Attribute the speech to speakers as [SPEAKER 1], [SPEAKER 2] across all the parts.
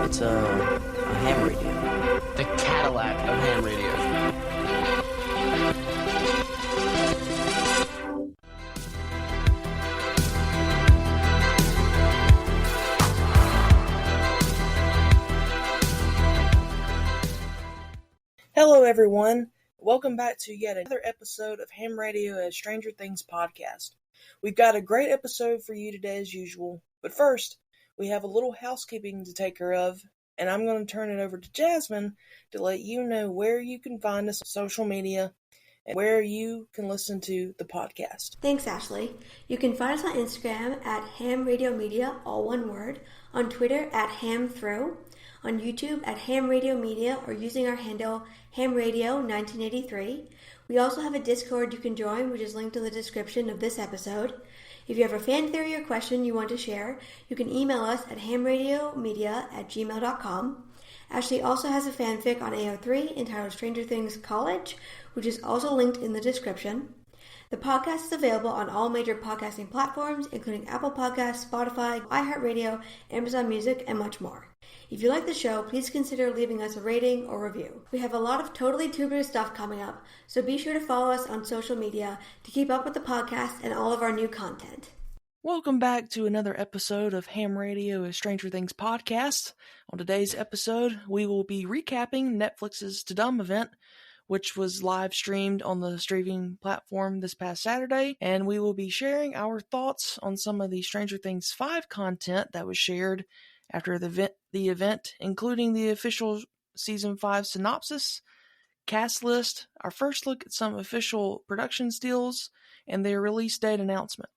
[SPEAKER 1] What's a ham radio?
[SPEAKER 2] The Cadillac of ham radios.
[SPEAKER 3] Hello everyone, welcome back to yet another episode of Ham Radio as Stranger Things podcast. We've got a great episode for you today as usual, but first, we have a little housekeeping to take care of, and I'm going to turn it over to Jasmin to let you know where you can find us on social media and where you can listen to the podcast.
[SPEAKER 4] Thanks, Ashley. You can find us on Instagram at Ham Radio Media, all one word, on Twitter at HamThrough, on YouTube at Ham Radio Media, or using our handle HamRadio1983. We also have a Discord you can join, which is linked in the description of this episode. If you have a fan theory or question you want to share, you can email us at hamradiomedia@gmail.com. Ashley also has a fanfic on AO3 entitled Stranger Things College, which is also linked in the description. The podcast is available on all major podcasting platforms, including Apple Podcasts, Spotify, iHeartRadio, Amazon Music, and much more. If you like the show, please consider leaving us a rating or review. We have a lot of totally tubular stuff coming up, so be sure to follow us on social media to keep up with the podcast and all of our new content.
[SPEAKER 3] Welcome back to another episode of Ham Radio as Stranger Things podcast. On today's episode, we will be recapping Netflix's TUDUM event, which was live streamed on the streaming platform this past Saturday, and we will be sharing our thoughts on some of the Stranger Things 5 content that was shared after the event, including the official Season 5 synopsis, cast list, our first look at some official production stills, and their release date announcement.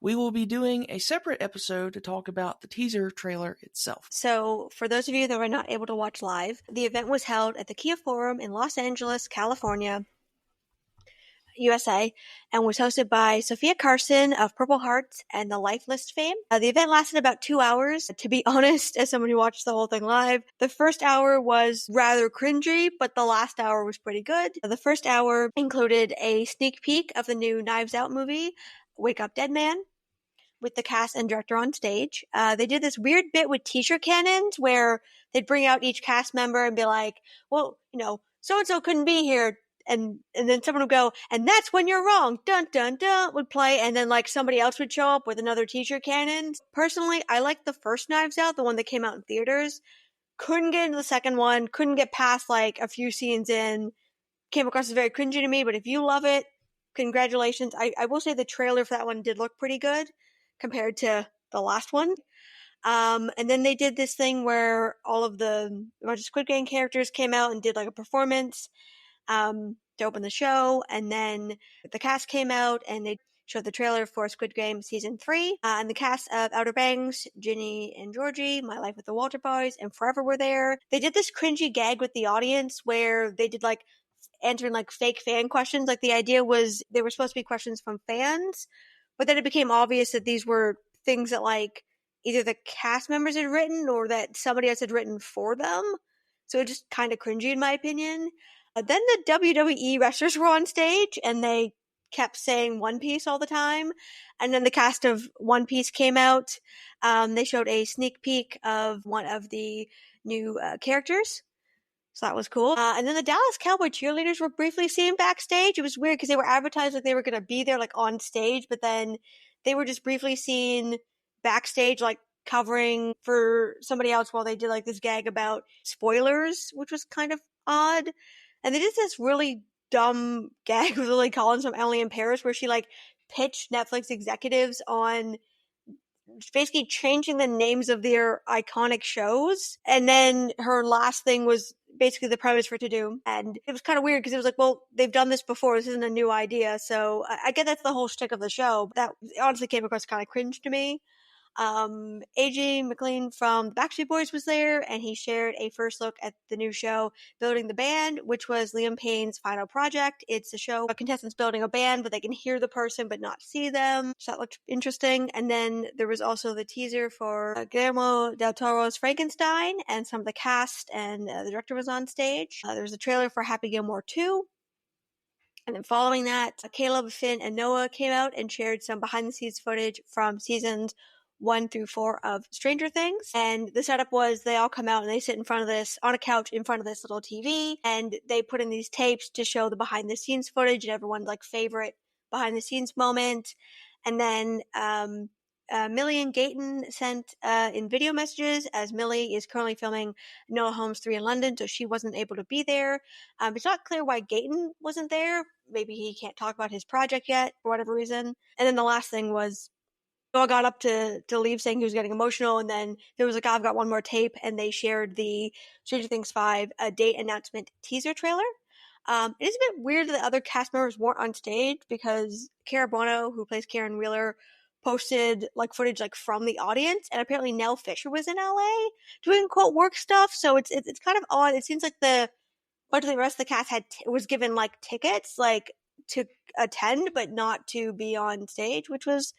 [SPEAKER 3] We will be doing a separate episode to talk about the teaser trailer itself.
[SPEAKER 4] So, for those of you that were not able to watch live, the event was held at the Kia Forum in Los Angeles, California, USA, and was hosted by Sophia Carson of Purple Hearts and the Life List fame. The event lasted about 2 hours. To be honest, as someone who watched the whole thing live, the first hour was rather cringy, but the last hour was pretty good. The first hour included a sneak peek of the new Knives Out movie, Wake Up Dead Man, with the cast and director on stage. They did this weird bit with t-shirt cannons where they'd bring out each cast member and be like, well, so-and-so couldn't be here. And then someone would go, and that's when you're wrong, dun dun dun, would play, and then like somebody else would show up with another t-shirt cannon. Personally, I liked the first Knives Out, the one that came out in theaters. Couldn't get into the second one, couldn't get past like a few scenes in. Came across as very cringy to me, but if you love it, congratulations. I will say the trailer for that one did look pretty good compared to the last one. And then they did this thing where all of the bunch of Squid Game characters came out and did like a performance to open the show, and then the cast came out and they showed the trailer for Squid Game Season 3, and the cast of Outer Banks, Ginny and Georgie, My Life with the Walter Boys, and Forever were there. They did this cringy gag with the audience where they did like answering like fake fan questions. Like the idea was they were supposed to be questions from fans, but then it became obvious that these were things that like either the cast members had written or that somebody else had written for them. So it just kind of cringy in my opinion. Then the WWE wrestlers were on stage and they kept saying One Piece all the time. And then the cast of One Piece came out. They showed a sneak peek of one of the new characters. So that was cool. And then the Dallas Cowboy cheerleaders were briefly seen backstage. It was weird because they were advertised like they were going to be there like on stage, but then they were just briefly seen backstage like covering for somebody else while they did like this gag about spoilers, which was kind of odd. And they did this really dumb gag with Lily Collins from Emily in Paris where she like pitched Netflix executives on basically changing the names of their iconic shows. And then her last thing was basically the premise for TUDUM. And it was kind of weird because it was like, well, they've done this before. This isn't a new idea. So I get that's the whole shtick of the show. But that honestly came across kind of cringe to me. AJ McLean from the Backstreet Boys was there, and he shared a first look at the new show, Building the Band, which was Liam Payne's final project. It's a show of contestants building a band, but they can hear the person but not see them. So that looked interesting. And then there was also the teaser for Guillermo del Toro's Frankenstein, and some of the cast and the director was on stage. There was a trailer for Happy Gilmore 2. And then following that, Caleb, Finn, and Noah came out and shared some behind-the-scenes footage from seasons 1 through 4 of Stranger Things. And the setup was they all come out and they sit in front of this, on a couch in front of this little TV, and they put in these tapes to show the behind the scenes footage and everyone's like favorite behind the scenes moment. And then Millie and Gayton sent in video messages, as Millie is currently filming Noah Holmes 3 in London, so she wasn't able to be there. It's not clear why Gayton wasn't there. Maybe he can't talk about his project yet for whatever reason. And then the last thing was Noah got up to leave saying he was getting emotional, and then there was like, I've got one more tape, and they shared the Stranger Things 5 date announcement teaser trailer. It is a bit weird that the other cast members weren't on stage, because Cara Bono, who plays Karen Wheeler, posted like footage like from the audience, and apparently Nell Fisher was in LA doing quote work stuff, so it's kind of odd. It seems like the bunch of the rest of the cast was given like tickets like to attend but not to be on stage, which was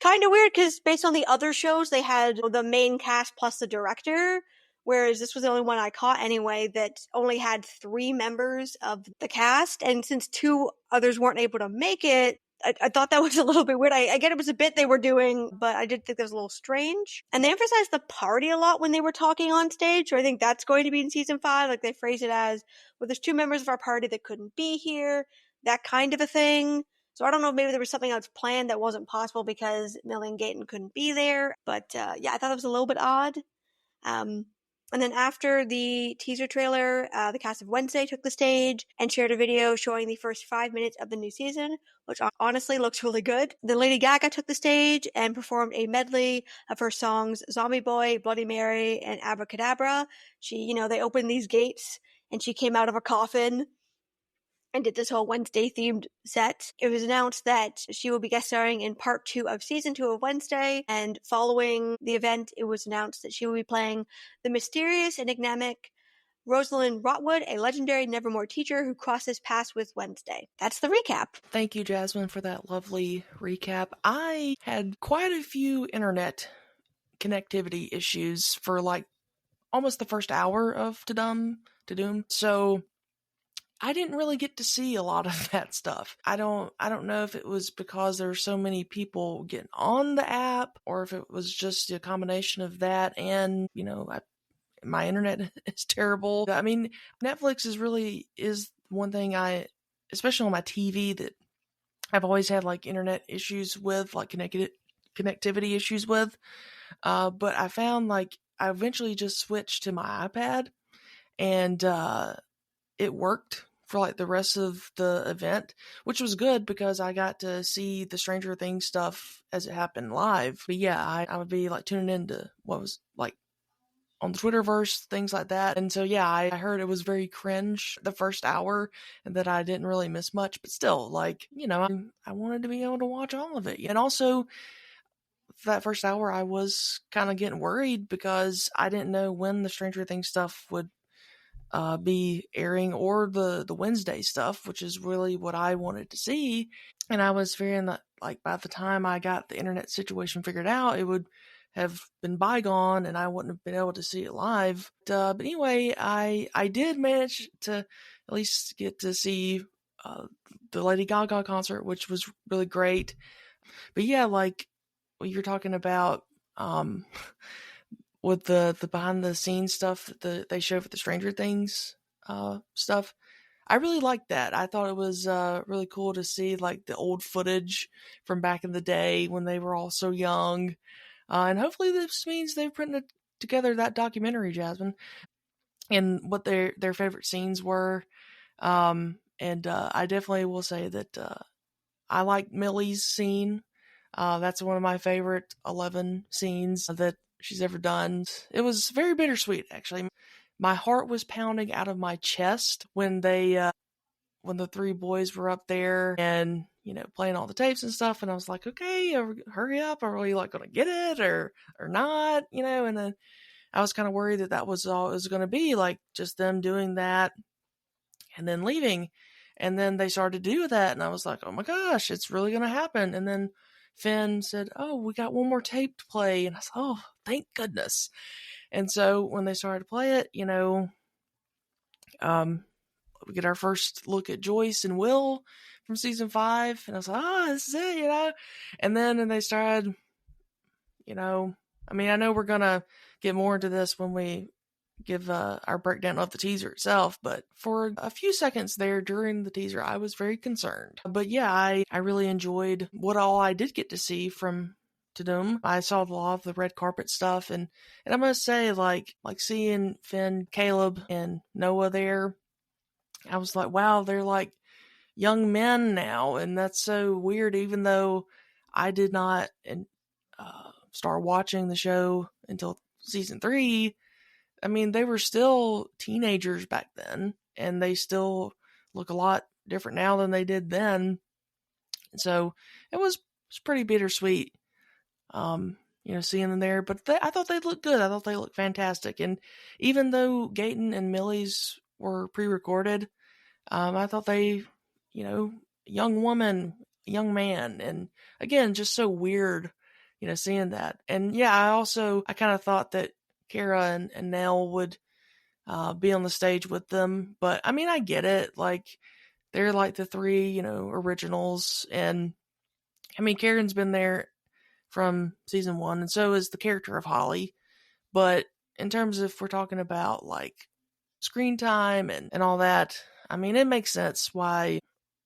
[SPEAKER 4] kind of weird because based on the other shows they had the main cast plus the director, whereas this was the only one I caught anyway that only had 3 members of the cast, and since 2 others weren't able to make it, I thought that was a little bit weird. I get it was a bit they were doing, but I did think that was a little strange. And they emphasized the party a lot when they were talking on stage, so I think that's going to be in season 5. Like they phrase it as, well, there's 2 members of our party that couldn't be here, that kind of a thing. So I don't know if maybe there was something else planned that wasn't possible because Millie and Gayton couldn't be there. But yeah, I thought it was a little bit odd. And then after the teaser trailer, the cast of Wednesday took the stage and shared a video showing the first 5 minutes of the new season, which honestly looks really good. Then Lady Gaga took the stage and performed a medley of her songs Zombie Boy, Bloody Mary, and Abracadabra. They opened these gates and she came out of a coffin and did this whole Wednesday-themed set. It was announced that she will be guest starring in part 2 of season 2 of Wednesday, and following the event, it was announced that she will be playing the mysterious, enigmatic Rosalind Rotwood, a legendary Nevermore teacher who crosses paths with Wednesday. That's the recap.
[SPEAKER 3] Thank you, Jasmine, for that lovely recap. I had quite a few internet connectivity issues for like almost the first hour of TUDUM, so I didn't really get to see a lot of that stuff. I don't know if it was because there were so many people getting on the app, or if it was just a combination of that and, my internet is terrible. I mean, Netflix is one thing especially on my TV, that I've always had like internet issues with, like connectivity issues with. But I found like I eventually just switched to my iPad, and it worked for like the rest of the event, which was good because I got to see the Stranger Things stuff as it happened live. But yeah, I would be like tuning into what was like on the Twitterverse, things like that. And so yeah, I heard it was very cringe the first hour and that I didn't really miss much, but still, like, I wanted to be able to watch all of it. And also that first hour I was kind of getting worried because I didn't know when the Stranger Things stuff would be airing, or the Wednesday stuff, which is really what I wanted to see. And I was fearing that like by the time I got the internet situation figured out, it would have been bygone and I wouldn't have been able to see it live. But anyway, I did manage to at least get to see the Lady Gaga concert, which was really great. But yeah, like what you're talking about, with the behind the scenes stuff that they showed for the Stranger Things stuff, I really liked that. I thought it was really cool to see like the old footage from back in the day when they were all so young. And hopefully this means they've printed together that documentary, Jasmine, and what their favorite scenes were. And I definitely will say that I like Millie's scene. That's one of my favorite 11 scenes that she's ever done. It was very bittersweet, actually. My heart was pounding out of my chest when when the 3 boys were up there and, playing all the tapes and stuff. And I was like, okay, hurry up. Are we like going to get it or not? And then I was kind of worried that was all it was going to be, like just them doing that and then leaving. And then they started to do that. And I was like, oh my gosh, it's really going to happen. And then Finn said, oh, we got one more tape to play. And I said, oh, thank goodness. And so when they started to play it, we get our first look at Joyce and Will from season 5. And I was like, oh, this is it, And then they started, I mean, I know we're going to get more into this when we give our breakdown of the teaser itself, but for a few seconds there during the teaser, I was very concerned. But yeah, I really enjoyed what all I did get to see from TUDUM. I saw a lot of the red carpet stuff, and I must say, like seeing Finn, Caleb, and Noah there, I was like, wow, they're like young men now, and that's so weird, even though I did not start watching the show until season 3. I mean, they were still teenagers back then, and they still look a lot different now than they did then. So it was pretty bittersweet, seeing them there. But I thought they looked good. I thought they looked fantastic. And even though Gaten and Millie's were pre-recorded, I thought they, young woman, young man, and again, just so weird, seeing that. And yeah, I kind of thought that Kara and Nell would be on the stage with them. But I mean, I get it. Like, they're like the 3, originals. And I mean, Karen's been there from season 1, and so is the character of Holly. But in terms of, if we're talking about like screen time and all that, I mean, it makes sense why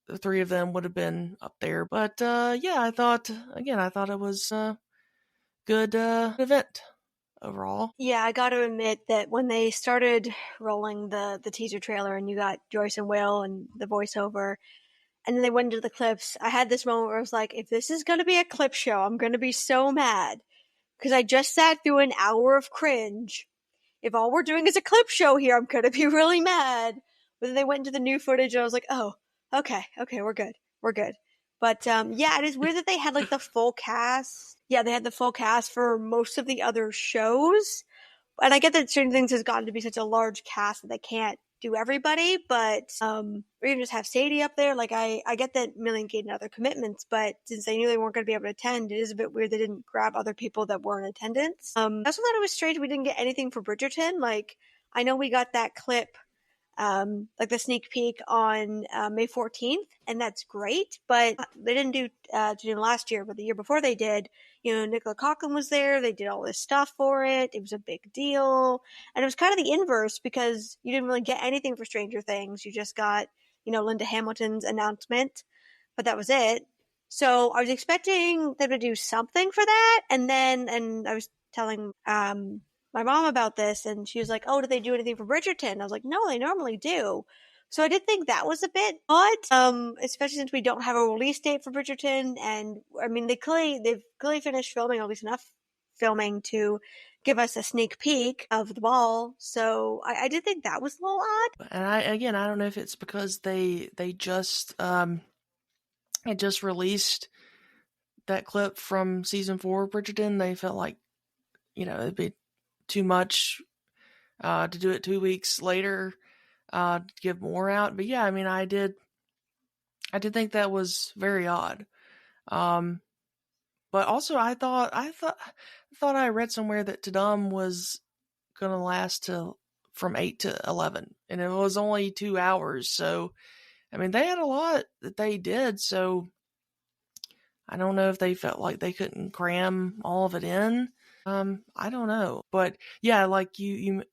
[SPEAKER 3] the 3 of them would have been up there. But yeah, I thought it was a good event overall.
[SPEAKER 4] Yeah, I got to admit that when they started rolling the teaser trailer and you got Joyce and Will and the voiceover, and then they went into the clips, I had this moment where I was like, if this is going to be a clip show, I'm going to be so mad. Because I just sat through an hour of cringe. If all we're doing is a clip show here, I'm going to be really mad. But then they went into the new footage and I was like, oh, okay, we're good. But yeah, it is weird that they had like the full cast. Yeah, they had the full cast for most of the other shows. And I get that Stranger Things has gotten to be such a large cast that they can't do everybody, but or even just have Sadie up there. Like, I get that Millie and Gaten had other commitments, but since they knew they weren't going to be able to attend, it is a bit weird they didn't grab other people that were in attendance. I also thought it was strange we didn't get anything for Bridgerton. Like, I know we got that clip, like the sneak peek on May 14th, and that's great, but they didn't do last year, but the year before they did. Nicola Coughlan was there. They did all this stuff for it. It was a big deal. And it was kind of the inverse because you didn't really get anything for Stranger Things. You just got, Linda Hamilton's announcement, but that was it. So I was expecting them to do something for that. And I was telling my mom about this, and she was like, oh, did they do anything for Bridgerton? I was like, no, they normally do. So I did think that was a bit odd, especially since we don't have a release date for Bridgerton. And I mean, they've clearly finished filming, at least enough filming to give us a sneak peek of the ball. So I did think that was a little odd.
[SPEAKER 3] And I don't know if it's because they just released that clip from season 4 of Bridgerton. They felt like, it'd be too much to do it 2 weeks later. To give more out. But yeah, I mean, I did think that was very odd. But also I thought I read somewhere that TUDUM was gonna last from 8 to 11, and it was only 2 hours. So I mean, they had a lot that they did. So I don't know if they felt like they couldn't cram all of it in. I don't know, but yeah, like you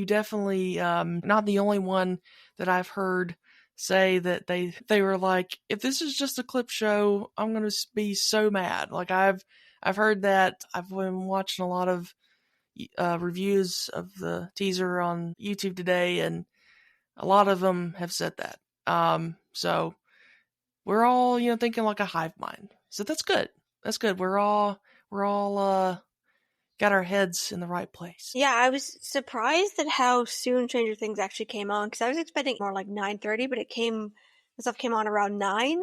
[SPEAKER 3] definitely not the only one that I've heard say that they were like, if this is just a clip show, I'm gonna be so mad. Like, I've heard that. I've been watching a lot of reviews of the teaser on YouTube today, and a lot of them have said that. So we're all thinking like a hive mind. So that's good. We're all got our heads in the right place.
[SPEAKER 4] Yeah, I was surprised at how soon Stranger Things actually came on, because I was expecting more like 9:30, but the stuff came on around 9,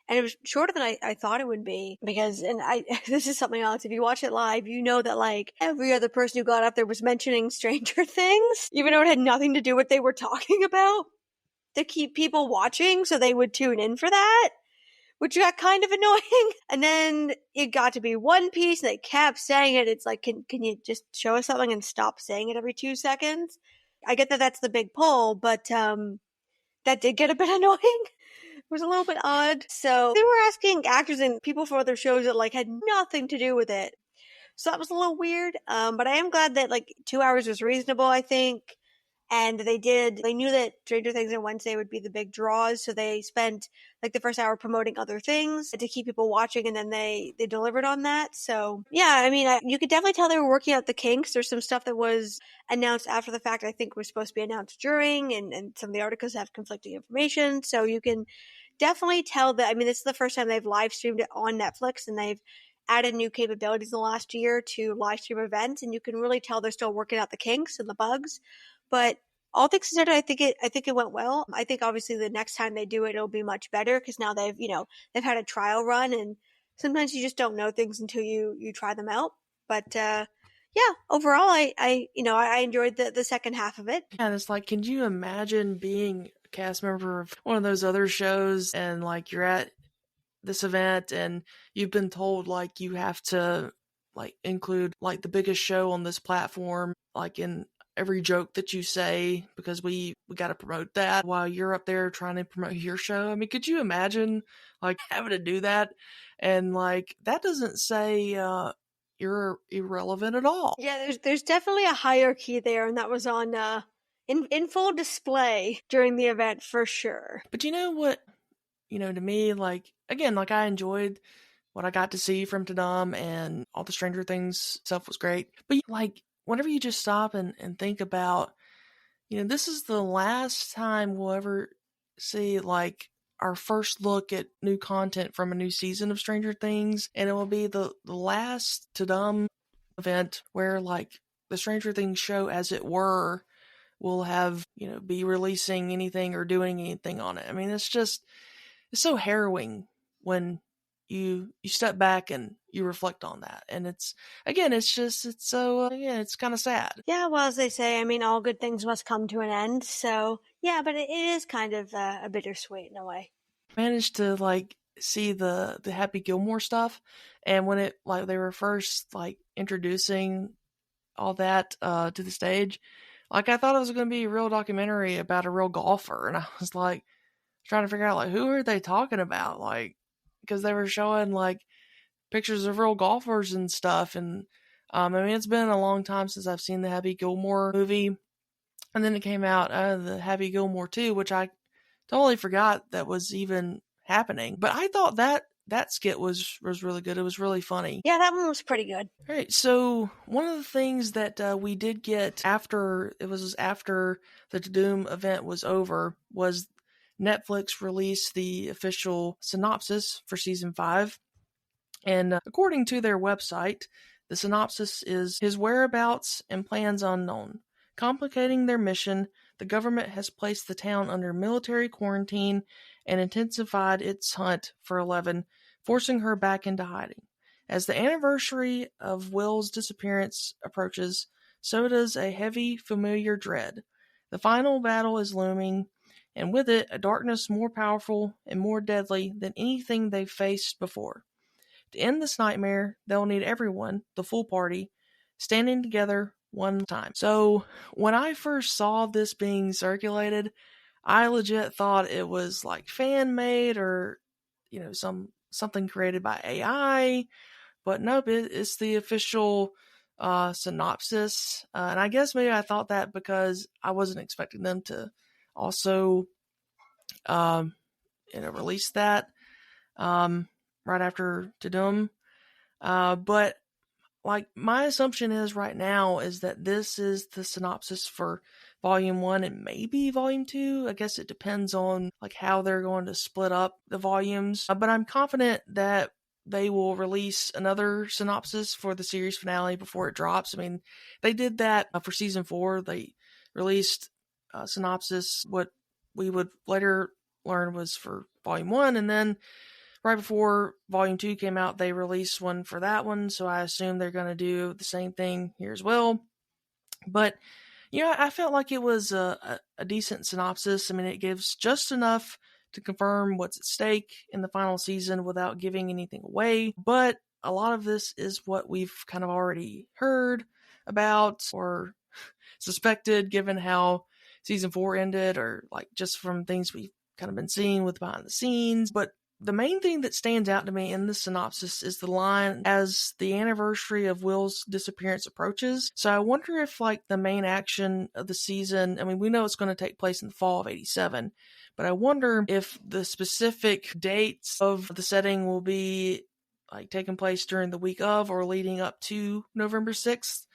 [SPEAKER 4] and it was shorter than I thought it would be, because, this is something else, if you watch it live, you know that like every other person who got up there was mentioning Stranger Things, even though it had nothing to do with what they were talking about, to keep people watching so they would tune in for that, which got kind of annoying. And then it got to be One Piece, and they kept saying it. It's like, can you just show us something and stop saying it every 2 seconds? I get that that's the big pull, but that did get a bit annoying. It was a little bit odd. So they were asking actors and people from other shows that like had nothing to do with it. So that was a little weird. But I am glad that like 2 hours was reasonable, I think. And they knew that Stranger Things and Wednesday would be the big draws. So they spent like the first hour promoting other things to keep people watching. And then they delivered on that. So yeah, I mean, you could definitely tell they were working out the kinks. There's some stuff that was announced after the fact, I think was supposed to be announced during, and some of the articles have conflicting information. So you can definitely tell that, I mean, this is the first time they've live streamed it on Netflix, and they've added new capabilities in the last year to live stream events, and you can really tell they're still working out the kinks and the bugs. But all things considered, I think it went well. I think obviously the next time they do it, it'll be much better because now they've had a trial run, and sometimes you just don't know things until you try them out. But yeah, overall, I enjoyed the second half of it.
[SPEAKER 3] Yeah, and it's like, can you imagine being a cast member of one of those other shows and like you're at this event and you've been told like you have to like include like the biggest show on this platform like in every joke that you say because we got to promote that while you're up there trying to promote your show. I mean, could you imagine like having to do that? And like that doesn't say you're irrelevant at all.
[SPEAKER 4] Yeah, there's definitely a hierarchy there, and that was on in full display during the event for sure.
[SPEAKER 3] But you know what, to me, like, again, like I enjoyed what I got to see from TUDUM and all the Stranger Things stuff was great. But like, whenever you just stop and think about, this is the last time we'll ever see like our first look at new content from a new season of Stranger Things. And it will be the last TUDUM event where like the Stranger Things show, as it were, will have, be releasing anything or doing anything on it. I mean, it's so harrowing when you step back and you reflect on that. And it's kind of sad.
[SPEAKER 4] Yeah, well, as they say, I mean, all good things must come to an end. So yeah, but it is kind of a bittersweet in a way.
[SPEAKER 3] Managed to like see the Happy Gilmore stuff, and when it like they were first like introducing all that to the stage, like I thought it was going to be a real documentary about a real golfer, and I was like trying to figure out like who are they talking about, like because they were showing like pictures of real golfers and stuff, and I mean it's been a long time since I've seen the Happy Gilmore movie, and then it came out the Happy Gilmore 2, which I totally forgot that was even happening. But I thought that skit was really good. It was really funny.
[SPEAKER 4] Yeah, that one was pretty good.
[SPEAKER 3] All right, so one of the things that we did get after the TUDUM event was over was Netflix released the official synopsis for season 5. And according to their website, the synopsis is his whereabouts and plans unknown. Complicating their mission, the government has placed the town under military quarantine and intensified its hunt for Eleven, forcing her back into hiding. As the anniversary of Will's disappearance approaches, so does a heavy, familiar dread. The final battle is looming, and with it, a darkness more powerful and more deadly than anything they've faced before. To end this nightmare, they'll need everyone, the full party, standing together one time. So when I first saw this being circulated, I legit thought it was like fan made or something created by AI, but nope, it's the official synopsis. And I guess maybe I thought that because I wasn't expecting them to also release that right after TUDUM. But like my assumption is right now is that this is the synopsis for volume 1 and maybe volume 2. I guess it depends on like how they're going to split up the volumes. But I'm confident that they will release another synopsis for the series finale before it drops. I mean, they did that for season 4. They released a synopsis. What we would later learn was for volume 1, and then right before volume 2 came out, they released one for that one. So I assume they're going to do the same thing here as well. But I felt like it was a decent synopsis. I mean, it gives just enough to confirm what's at stake in the final season without giving anything away. But a lot of this is what we've kind of already heard about or suspected, given how season 4 ended, or like just from things we've kind of been seeing with behind the scenes. But the main thing that stands out to me in the synopsis is the line, as the anniversary of Will's disappearance approaches. So I wonder if, like, the main action of the season, I mean, we know it's going to take place in the fall of 87, but I wonder if the specific dates of the setting will be, like, taking place during the week of or leading up to November 6th.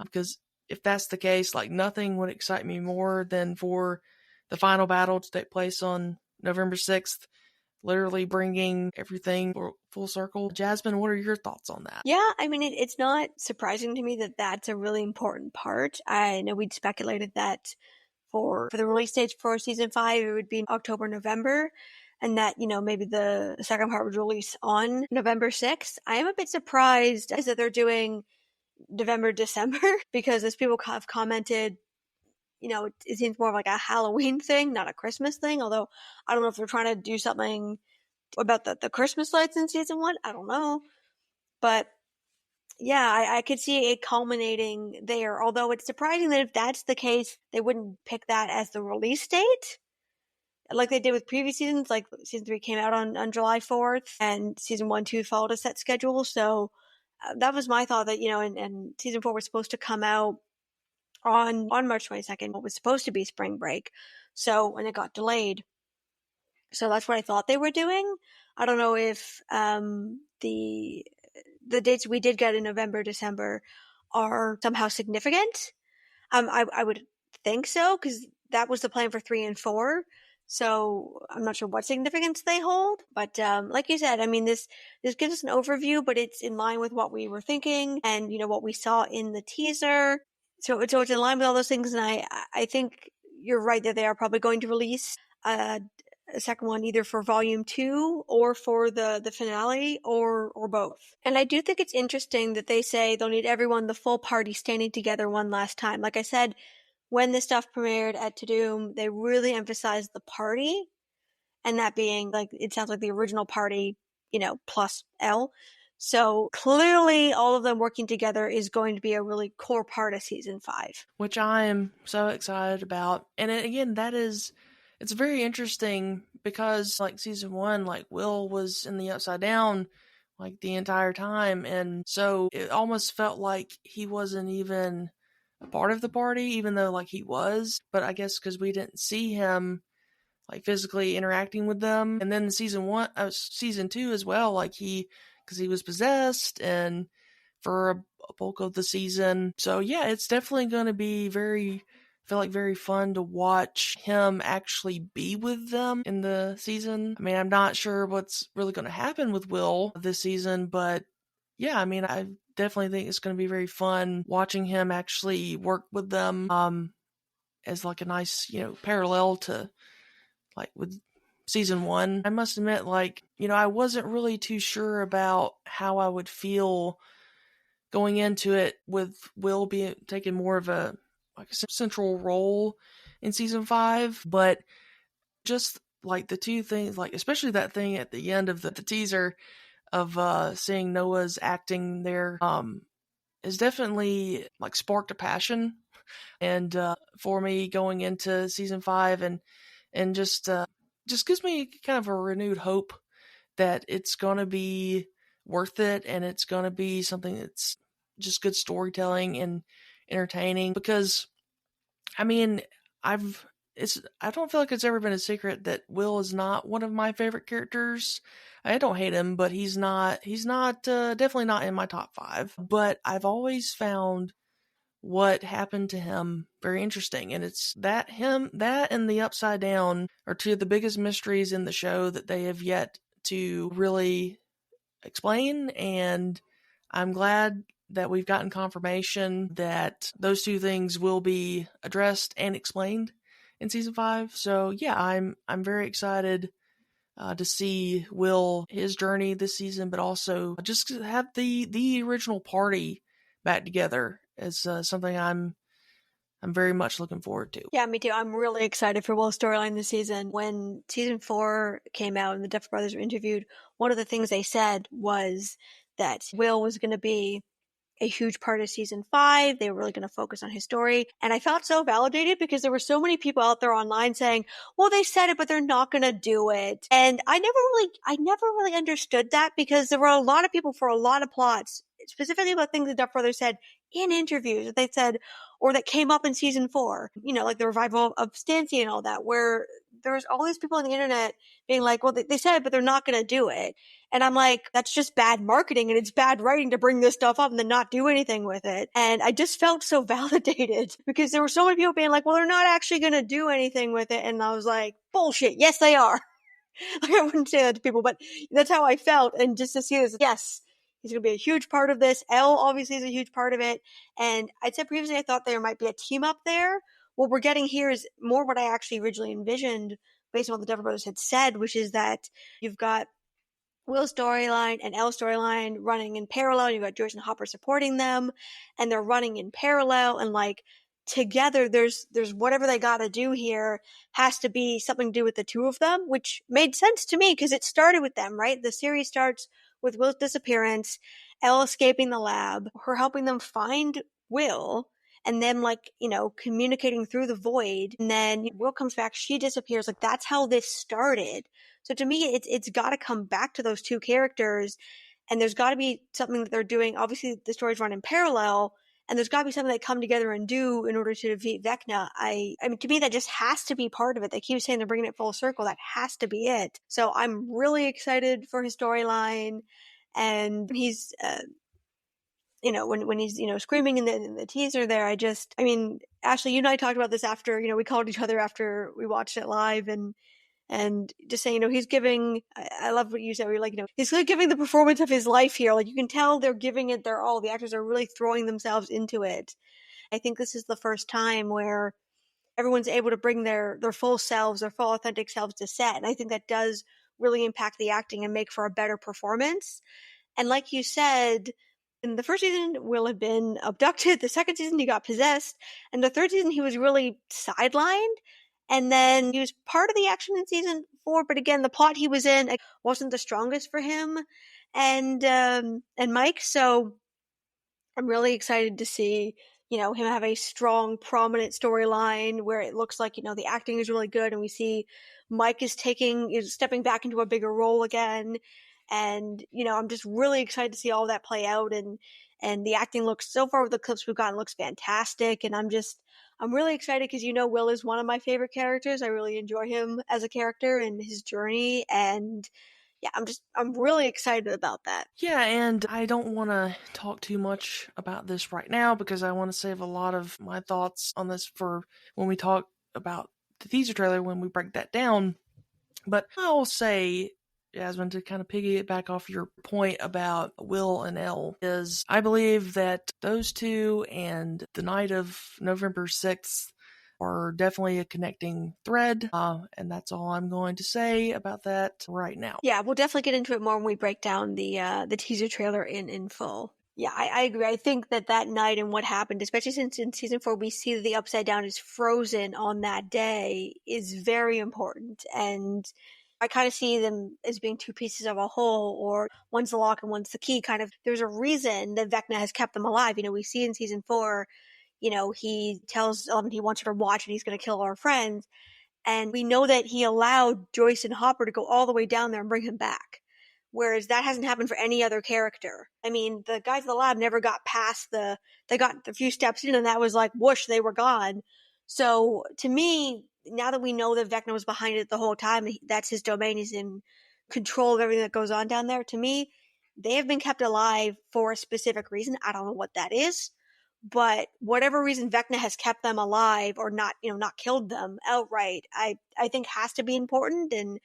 [SPEAKER 3] Because if that's the case, like, nothing would excite me more than for the final battle to take place on November 6th. Literally bringing everything full circle. Jasmin, what are your thoughts on that?
[SPEAKER 4] Yeah, I mean, it's not surprising to me that that's a really important part. I know we'd speculated that for the release dates for season 5, it would be October, November, and that, maybe the second part would release on November 6th. I am a bit surprised that they're doing November, December, because as people have commented, it seems more of like a Halloween thing, not a Christmas thing. Although I don't know if they're trying to do something about the Christmas lights in season 1. I don't know. But yeah, I could see it culminating there. Although it's surprising that if that's the case, they wouldn't pick that as the release date, like they did with previous seasons. Like season 3 came out on July 4th, and season 1, 2 followed a set schedule. So that was my thought, that, and season 4 was supposed to come out on March 22nd, what was supposed to be spring break. So, and it got delayed. So that's what I thought they were doing. I don't know if the dates we did get in November, December are somehow significant. I would think so, because that was the plan for 3 and 4. So I'm not sure what significance they hold, but like you said, I mean, this gives us an overview, but it's in line with what we were thinking and, what we saw in the teaser. So it's in line with all those things, and I think you're right that they are probably going to release a second one either for volume 2 or for the finale, or both. And I do think it's interesting that they say they'll need everyone, the full party, standing together one last time. Like I said, when this stuff premiered at TUDUM, they really emphasized the party, and that being, like, it sounds like the original party, plus L. So clearly all of them working together is going to be a really core part of season 5.
[SPEAKER 3] Which I am so excited about. And again, it's very interesting because, like, season 1, like, Will was in the Upside Down, like, the entire time. And so it almost felt like he wasn't even a part of the party, even though, like, he was. But I guess because we didn't see him, like, physically interacting with them. And then season 2 as well, like, because he was possessed and for a bulk of the season. So yeah, it's definitely going to be very fun to watch him actually be with them in the season. I mean, I'm not sure what's really going to happen with Will this season, but yeah, I mean, I definitely think it's going to be very fun watching him actually work with them as, like, a nice, parallel to, like, with season 1. I must admit, like, I wasn't really too sure about how I would feel going into it with Will taking more of a central role in season 5, but just, like, the two things, like, especially that thing at the end of the teaser of seeing Noah's acting there is definitely, like, sparked a passion and for me going into season 5, and just gives me kind of a renewed hope that it's gonna be worth it, and it's gonna be something that's just good storytelling and entertaining. Because I mean, I don't feel like it's ever been a secret that Will is not one of my favorite characters. I don't hate him, but he's not definitely not in my top 5. But I've always found what happened to him very interesting, and it's that and the Upside Down are two of the biggest mysteries in the show that they have yet to really explain, and I'm glad that we've gotten confirmation that those two things will be addressed and explained in season 5. So yeah, I'm very excited to see Will, his journey this season, but also just have the original party back together is something I'm very much looking forward to.
[SPEAKER 4] Yeah, me too. I'm really excited for Will's storyline this season. When season 4 came out and the Duffer Brothers were interviewed, one of the things they said was that Will was going to be a huge part of season 5. They were really going to focus on his story. And I felt so validated because there were so many people out there online saying, well, they said it, but they're not going to do it. And I never really understood that, because there were a lot of people for a lot of plots, specifically about things that Duff Brothers said in interviews that they said, or that came up in season 4, like the revival of Stancy and all that, where there's all these people on the internet being like, well, they said it, but they're not going to do it. And I'm like, that's just bad marketing, and it's bad writing to bring this stuff up and then not do anything with it. And I just felt so validated, because there were so many people being like, well, they're not actually going to do anything with it. And I was like, bullshit. Yes, they are. Like, I wouldn't say that to people, but that's how I felt. And just to see this, yes, he's going to be a huge part of this. Elle obviously is a huge part of it. And I'd said previously I thought there might be a team up there. What we're getting here is more what I actually originally envisioned based on what the Duffer Brothers had said, which is that you've got Will's storyline and Elle's storyline running in parallel. You've got Joyce and Hopper supporting them, and they're running in parallel, and like together there's whatever they got to do here has to be something to do with the two of them, which made sense to me because it started with them, right? The series starts with Will's disappearance, Elle escaping the lab, her helping them find Will, and them communicating through the void, and then Will comes back, she disappears. Like, that's how this started. So to me, it's got to come back to those two characters, and there's got to be something that they're doing. Obviously, the stories run in parallel, and there's got to be something they come together and do in order to defeat Vecna. I mean, to me, that just has to be part of it. They keep saying they're bringing it full circle. That has to be it. So I'm really excited for his storyline, and he's, when he's, screaming in the teaser there, Ashley, you and I talked about this after, we called each other after we watched it live, and just saying, he's giving, I love what you said, he's really giving the performance of his life here. Like, you can tell they're giving it their all. The actors are really throwing themselves into it. I think this is the first time where everyone's able to bring their full selves, their full authentic selves to set. And I think that does really impact the acting and make for a better performance. And like you said, in the first season, Will had been abducted. The second season, he got possessed. And the third season, he was really sidelined. And then he was part of the action in season 4, but again, the plot he was in wasn't the strongest for him and Mike. So I'm really excited to see, him have a strong, prominent storyline where it looks like, the acting is really good, and we see Mike is stepping back into a bigger role again. And, I'm just really excited to see all that play out, and the acting looks, so far with the clips we've gotten, looks fantastic. And I'm really excited because, Will is one of my favorite characters. I really enjoy him as a character and his journey. And yeah, I'm really excited about that.
[SPEAKER 3] Yeah, and I don't want to talk too much about this right now because I want to save a lot of my thoughts on this for when we talk about the teaser trailer, when we break that down. But I'll say, Jasmin, to kind of piggyback off your point about Will and Elle, is I believe that those two and the night of November 6th are definitely a connecting thread, and that's all I'm going to say about that right now.
[SPEAKER 4] Yeah, we'll definitely get into it more when we break down the teaser trailer in full. Yeah, I agree. I think that night and what happened, especially since in season 4 we see that the Upside Down is frozen on that day, is very important. And I kind of see them as being two pieces of a whole, or one's the lock and one's the key. Kind of, there's a reason that Vecna has kept them alive. We see in season 4, he tells Eleven he wants her to watch and he's going to kill our friends. And we know that he allowed Joyce and Hopper to go all the way down there and bring him back. Whereas that hasn't happened for any other character. I mean, the guys in the lab never got past they got a few steps in and that was like, whoosh, they were gone. So to me, now that we know that Vecna was behind it the whole time, that's his domain, he's in control of everything that goes on down there. To me, they have been kept alive for a specific reason. I don't know what that is. But whatever reason Vecna has kept them alive or not, not killed them outright, I think has to be important. And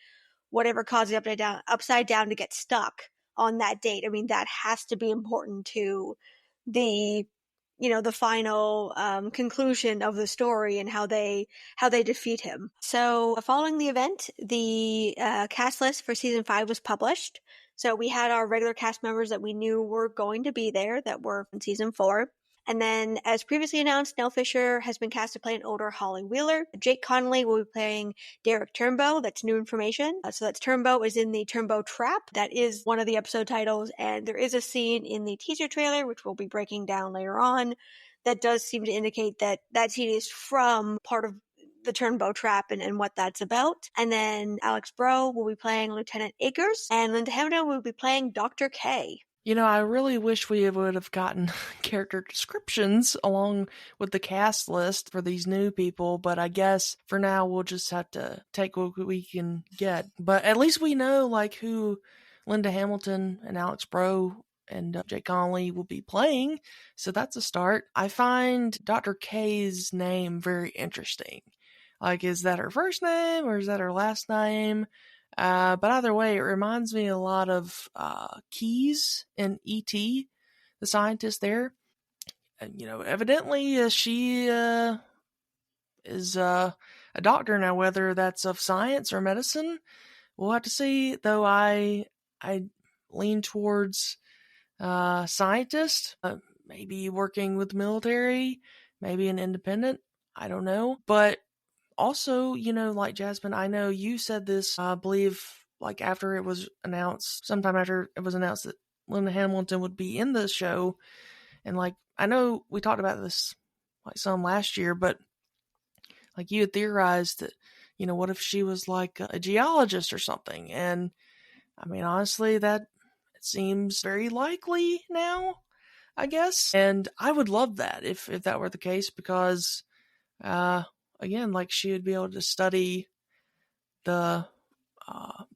[SPEAKER 4] whatever caused the upside down to get stuck on that date, I mean, that has to be important to the final conclusion of the story and how they defeat him. So following the event, the cast list for season 5 was published. So we had our regular cast members that we knew were going to be there that were in season 4. And then, as previously announced, Nell Fisher has been cast to play an older Holly Wheeler. Jake Connolly will be playing Derek Turnbow. That's new information. So that's Turnbow is in the Turnbow Trap. That is one of the episode titles. And there is a scene in the teaser trailer, which we'll be breaking down later on, that does seem to indicate that that scene is from part of the Turnbow Trap and what that's about. And then Alex Bro will be playing Lieutenant Akers, and Linda Hamilton will be playing Dr. K.
[SPEAKER 3] You know, I really wish we would have gotten character descriptions along with the cast list for these new people, but I guess for now we'll just have to take what we can get. But at least we know, like, who Linda Hamilton and Alex Bro and Jake Connolly will be playing, so that's a start. I find Dr. K's name very interesting. Like, is that her first name or is that her last name? But either way, it reminds me a lot of Keyes in E.T., the scientist there. And, you know, evidently she is a doctor now, whether that's of science or medicine. We'll have to see, though I lean towards scientist, maybe working with the military, maybe an independent, I don't know. But also, you know, like Jasmin, I know you said this, I believe, like after it was announced, sometime after it was announced that Linda Hamilton would be in the show. And like, I know we talked about this like some last year, but like you had theorized that, you know, what if she was like a geologist or something? And I mean, honestly, that it seems very likely now, I guess. And I would love that if that were the case, because, again, like she would be able to study the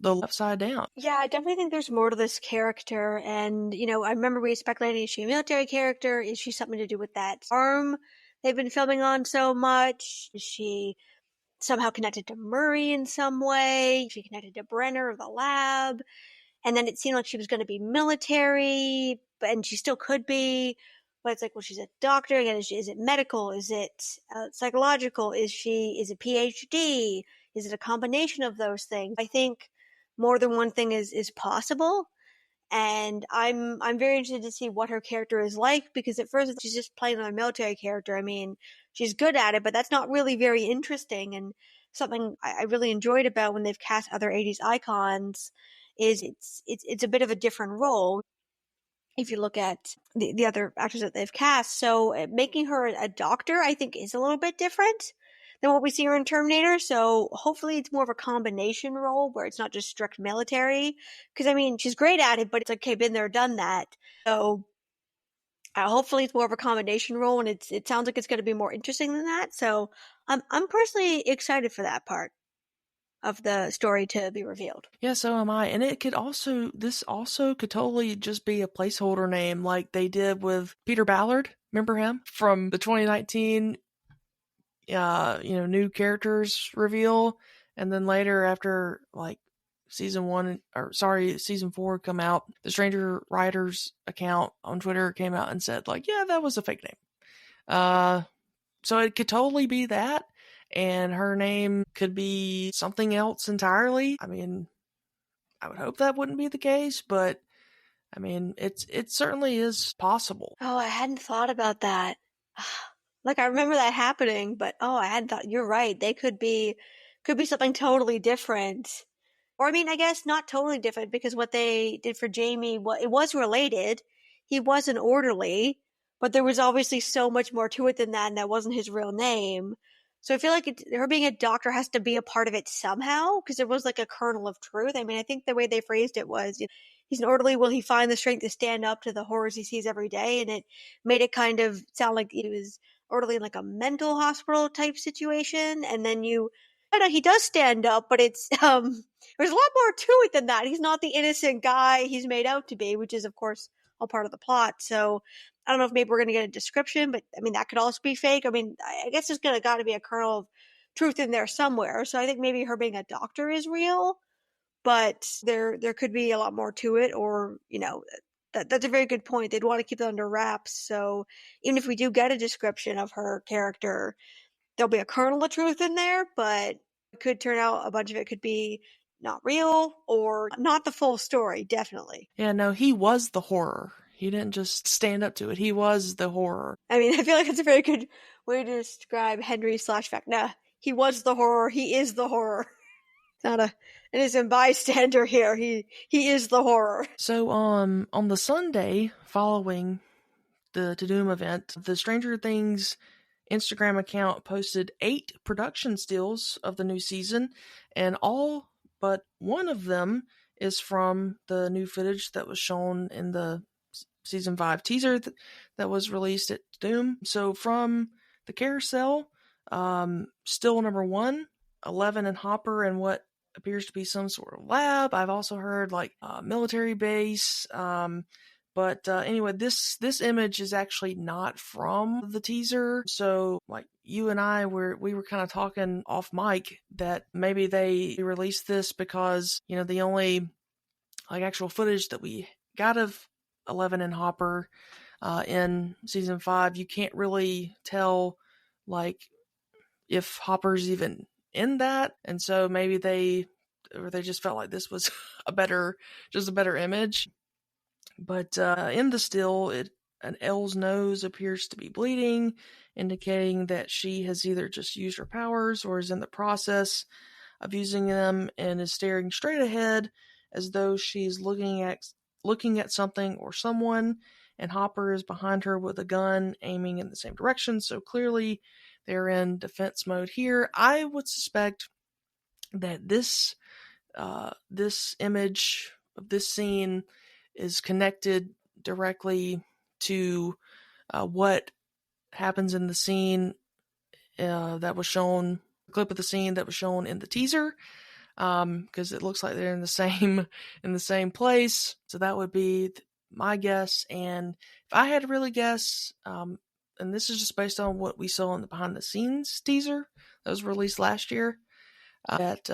[SPEAKER 3] upside down.
[SPEAKER 4] Yeah, I definitely think there's more to this character. And, you know, I remember we speculating, is she a military character? Is she something to do with that farm they've been filming on so much? Is she somehow connected to Murray in some way? Is she connected to Brenner of the lab? And then it seemed like she was going to be military, and she still could be. But it's like, well, she's a doctor again. Is it medical? Is it psychological? Is it PhD? Is it a combination of those things? I think more than one thing is possible, and I'm very interested to see what her character is like, because at first she's just playing a military character. I mean, she's good at it, but that's not really very interesting. And something I really enjoyed about when they've cast other 80s icons is it's a bit of a different role if you look at the other actors that they've cast. So making her a doctor, I think, is a little bit different than what we see her in Terminator. So hopefully it's more of a combination role where it's not just strict military. Because, I mean, she's great at it, but it's like, okay, been there, done that. So hopefully it's more of a combination role, and it sounds like it's going to be more interesting than that. So I'm personally excited for that part of the story to be revealed.
[SPEAKER 3] Yeah, so am I. And this also could totally just be a placeholder name like they did with Peter Ballard. Remember him from the 2019 new characters reveal? And then later, after like season 4 come out, the Stranger Writers account on Twitter came out and said like, yeah, that was a fake name. So it could totally be that. And her name could be something else entirely. I mean, I would hope that wouldn't be the case, but I mean, it certainly is possible.
[SPEAKER 4] Oh, I hadn't thought about that. Like, I remember that happening, but I hadn't thought. You're right. They could be something totally different. Or, I mean, I guess not totally different, because what they did for Jamie, it was related. He was an orderly, but there was obviously so much more to it than that, and that wasn't his real name. So I feel like her being a doctor has to be a part of it somehow, because there was like a kernel of truth. I mean, I think the way they phrased it was, he's an orderly, will he find the strength to stand up to the horrors he sees every day? And it made it kind of sound like he was orderly in like a mental hospital type situation. And then I know he does stand up, but it's there's a lot more to it than that. He's not the innocent guy he's made out to be, which is of course all part of the plot. So I don't know if maybe we're going to get a description, but I mean, that could also be fake. I mean, I guess there's got to be a kernel of truth in there somewhere. So I think maybe her being a doctor is real, but there could be a lot more to it, or, that's a very good point. They'd want to keep that under wraps. So even if we do get a description of her character, there'll be a kernel of truth in there, but it could turn out a bunch of it could be not real or not the full story, definitely.
[SPEAKER 3] Yeah, no, he was the horror. He didn't just stand up to it. He was the horror.
[SPEAKER 4] I mean, I feel like that's a very good way to describe Henry/Vecna. He was the horror. He is the horror. Not an innocent bystander here. He is the horror.
[SPEAKER 3] So on the Sunday following the TUDUM event, the Stranger Things Instagram account posted 8 production stills of the new season, and all but one of them is from the new footage that was shown in the season 5 teaser that was released at TUDUM. So from the carousel, still number 1, Eleven and Hopper and what appears to be some sort of lab. I've also heard like a military base. But anyway, this image is actually not from the teaser. So like you and I we were kind of talking off mic that maybe they released this because, you know, the only like actual footage that we got of Eleven and Hopper in season 5, you can't really tell like if Hopper's even in that, and so maybe they just felt like this was a better image. But in the still, an Elle's nose appears to be bleeding, indicating that she has either just used her powers or is in the process of using them and is staring straight ahead as though she's looking at something or someone, and Hopper is behind her with a gun aiming in the same direction, so clearly they're in defense mode here. I would suspect that this image of this scene is connected directly to what happens in the scene that was shown, the clip of the scene that was shown in the teaser, because it looks like they're in the same place. So that would be my guess. And if I had to really guess, and this is just based on what we saw in the behind the scenes teaser that was released last year, that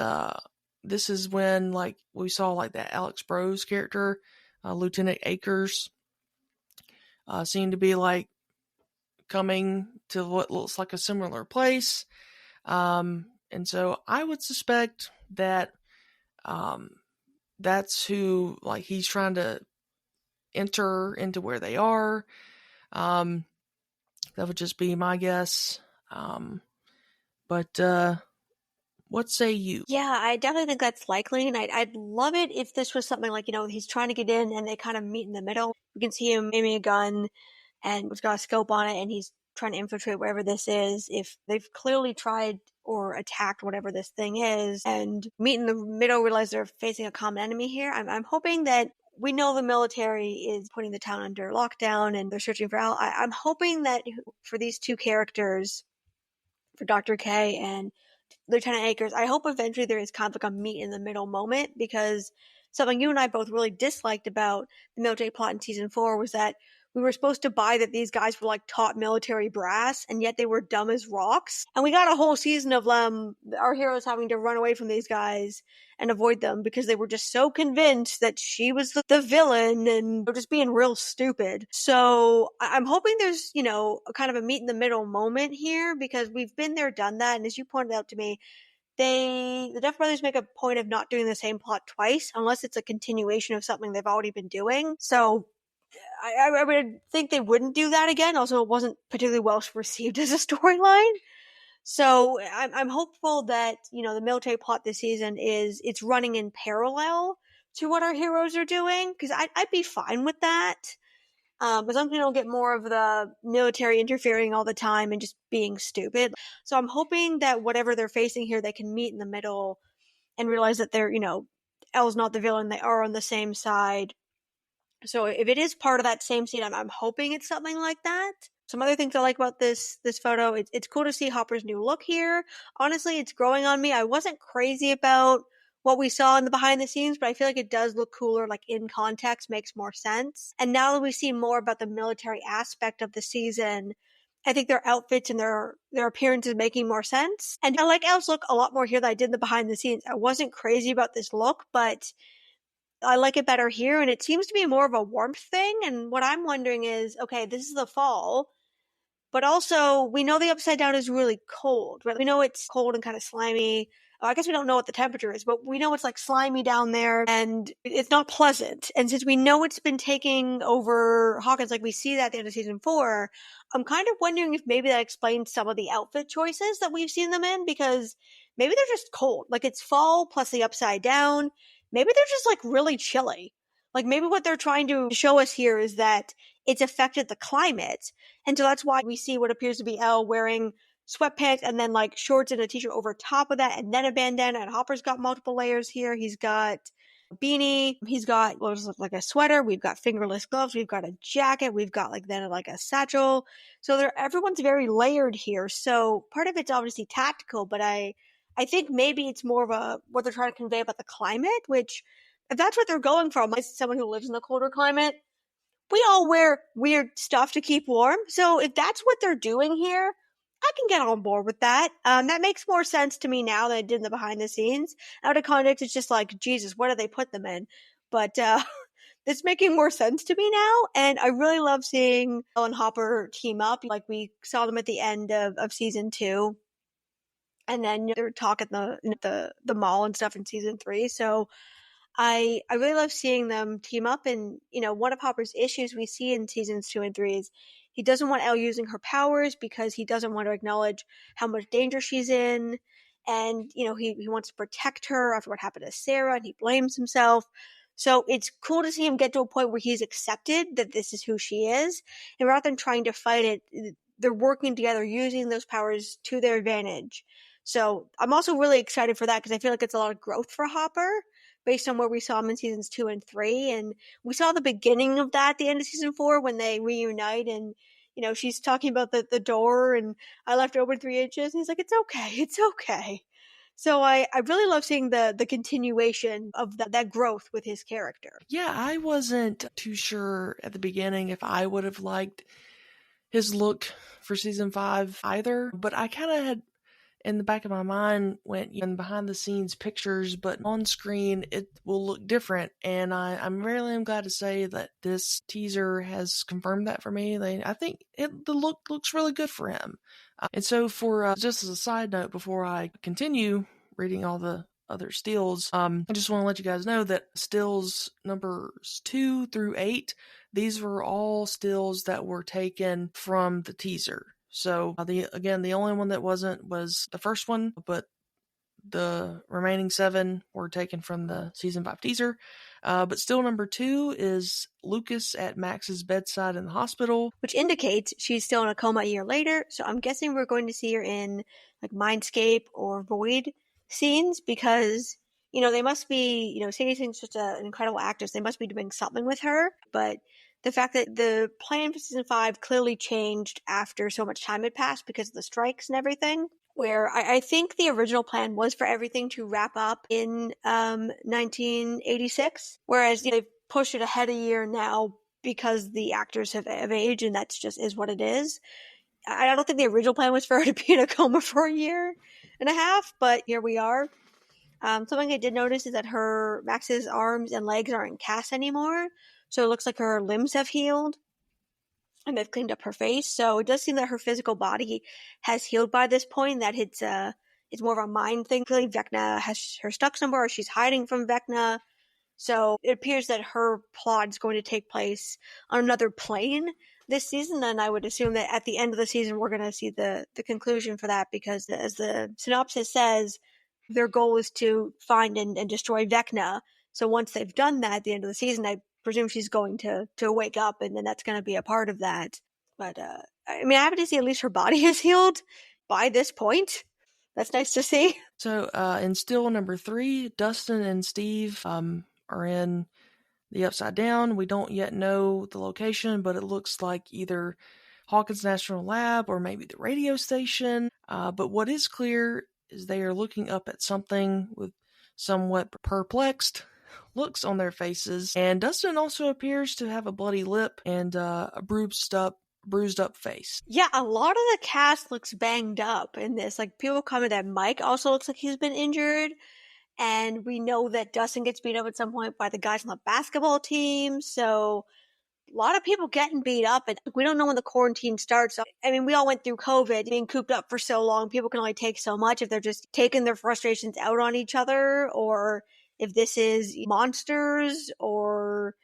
[SPEAKER 3] this is when like we saw like that Alex Bros character, Lieutenant Akers, seemed to be like coming to what looks like a similar place. And so I would suspect that that's who like he's trying to enter into where they are. That would just be my guess. But what say you?
[SPEAKER 4] Yeah, I definitely think that's likely, and I'd love it if this was something like, you know, he's trying to get in and they kind of meet in the middle. You can see him aiming a gun and it's got a scope on it and he's trying to infiltrate wherever this is. If they've clearly tried or attacked whatever this thing is and meet in the middle, realize they're facing a common enemy here, I'm hoping that we know the military is putting the town under lockdown and they're searching for Al. I'm hoping that for these two characters, for Dr. K and Lieutenant Akers, I hope eventually there is kind of like a meet in the middle moment, because something you and I both really disliked about the military plot in season 4 was that we were supposed to buy that these guys were like taught military brass, and yet they were dumb as rocks. And we got a whole season of our heroes having to run away from these guys and avoid them because they were just so convinced that she was the villain and they're just being real stupid. So I'm hoping there's, you know, a kind of a meet in the middle moment here, because we've been there, done that. And as you pointed out to me, the Duff brothers make a point of not doing the same plot twice unless it's a continuation of something they've already been doing. So I would think they wouldn't do that again. Also, it wasn't particularly well received as a storyline. So I'm hopeful that, you know, the military plot this season it's running in parallel to what our heroes are doing, because I'd be fine with that. As long as we don't get more of the military interfering all the time and just being stupid. So I'm hoping that whatever they're facing here, they can meet in the middle and realize that they're, you know, Elle's not the villain. They are on the same side. So if it is part of that same scene, I'm hoping it's something like that. Some other things I like about this photo, it's cool to see Hopper's new look here. Honestly, it's growing on me. I wasn't crazy about what we saw in the behind the scenes, but I feel like it does look cooler, like in context, makes more sense. And now that we see more about the military aspect of the season, I think their outfits and their appearance is making more sense. And I like Elle's look a lot more here than I did in the behind the scenes. I wasn't crazy about this look, but I like it better here, and it seems to be more of a warmth thing. And what I'm wondering is, okay, this is the fall, but also we know the Upside Down is really cold, right? We know it's cold and kind of slimy. I guess we don't know what the temperature is, but we know it's like slimy down there and it's not pleasant. And since we know it's been taking over Hawkins, like we see that at the end of season 4, I'm kind of wondering if maybe that explains some of the outfit choices that we've seen them in, because maybe they're just cold. Like it's fall plus the upside down. Maybe they're just like really chilly. Like maybe what they're trying to show us here is that it's affected the climate. And so that's why we see what appears to be Elle wearing sweatpants and then like shorts and a t-shirt over top of that and then a bandana. And Hopper's got multiple layers here. He's got a beanie. He's got what looks like a sweater. We've got fingerless gloves. We've got a jacket. We've got like then like a satchel. So everyone's very layered here. So part of it's obviously tactical, but I think maybe it's more of a what they're trying to convey about the climate, which if that's what they're going for, as someone who lives in a colder climate, we all wear weird stuff to keep warm. So if that's what they're doing here, I can get on board with that. That makes more sense to me now than it did in the behind the scenes. Out of context, it's just like, Jesus, what do they put them in? But it's making more sense to me now. And I really love seeing Elle and Hopper team up. Like we saw them at the end of season 2. And then they're talking the mall and stuff in season 3. So I really love seeing them team up. And, one of Hopper's issues we see in seasons 2 and 3 is he doesn't want Elle using her powers because he doesn't want to acknowledge how much danger she's in. And, he wants to protect her after what happened to Sarah, and he blames himself. So it's cool to see him get to a point where he's accepted that this is who she is. And rather than trying to fight it, they're working together, using those powers to their advantage. So I'm also really excited for that because I feel like it's a lot of growth for Hopper based on where we saw him in seasons 2 and 3. And we saw the beginning of that at the end of season 4 when they reunite and, she's talking about the door and I left it open 3 inches. And he's like, it's okay. It's okay. So I really love seeing the continuation of that growth with his character.
[SPEAKER 3] Yeah, I wasn't too sure at the beginning if I would have liked his look for season 5 either, but I kind of had in the back of my mind went in behind the scenes pictures, but on screen it will look different. And I'm really glad to say that this teaser has confirmed that for me. I think the look looks really good for him. And so for just as a side note, before I continue reading all the other stills, I just want to let you guys know that stills numbers 2 through 8, these were all stills that were taken from the teaser. So the only one that wasn't was the first one, but the remaining 7 were taken from the season 5 teaser. But still number 2 is Lucas at Max's bedside in the hospital,
[SPEAKER 4] which indicates she's still in a coma a year later. So I'm guessing we're going to see her in like Mindscape or Void scenes because, they must be, Sadie Sing's such an incredible actress. They must be doing something with her. But the fact that the plan for season 5 clearly changed after so much time had passed because of the strikes and everything, where I think the original plan was for everything to wrap up in 1986, whereas they've pushed it ahead a year now because the actors have aged, and that's just is what it is. I don't think the original plan was for her to be in a coma for a year and a half, but here we are. Something I did notice is that Max's arms and legs aren't in casts anymore. So it looks like her limbs have healed and they've cleaned up her face. So it does seem that her physical body has healed by this point, that it's more of a mind thing. Clearly Vecna has her stuck somewhere, or she's hiding from Vecna. So it appears that her plot is going to take place on another plane this season, and I would assume that at the end of the season we're going to see the conclusion for that, because as the synopsis says, their goal is to find and destroy Vecna. So once they've done that at the end of the season, I presume she's going to wake up, and then that's going to be a part of that. But I'm happy to see at least her body is healed by this point. That's nice to see.
[SPEAKER 3] So in still number 3, Dustin and Steve are in the Upside Down. We don't yet know the location, but it looks like either Hawkins National Lab or maybe the radio station. But what is clear is they are looking up at something with somewhat perplexed looks on their faces. And Dustin also appears to have a bloody lip and a bruised up face.
[SPEAKER 4] Yeah, a lot of the cast looks banged up in this. Like, people comment that Mike also looks like he's been injured. And we know that Dustin gets beat up at some point by the guys on the basketball team. So A lot of people getting beat up, and we don't know when the quarantine starts. I mean, we all went through COVID, being cooped up for so long. People can only take so much if they're just taking their frustrations out on each other, or if this is monsters, or,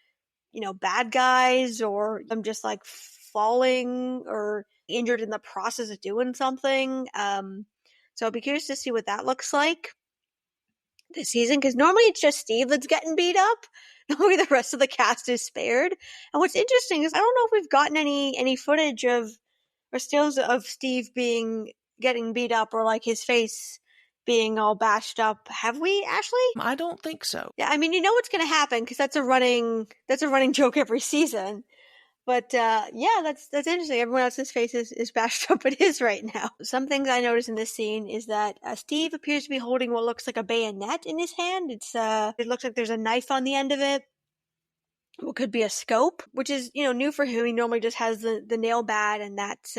[SPEAKER 4] bad guys, or them just like falling or injured in the process of doing something. So I'll be curious to see what that looks like this season, because normally it's just Steve that's getting beat up. Normally the rest of the cast is spared. And what's interesting is I don't know if we've gotten any footage of or stills of Steve getting beat up, or like his face being all bashed up. Have we, Ashley?
[SPEAKER 3] I don't think so.
[SPEAKER 4] Yeah, I mean, what's going to happen, because that's a running joke every season. But yeah, that's interesting. Everyone else's face is bashed up. It is right now. Some things I noticed in this scene is that Steve appears to be holding what looks like a bayonet in his hand. It looks like there's a knife on the end of it. What could be a scope, which is new for him. He normally just has the nail bat, and that's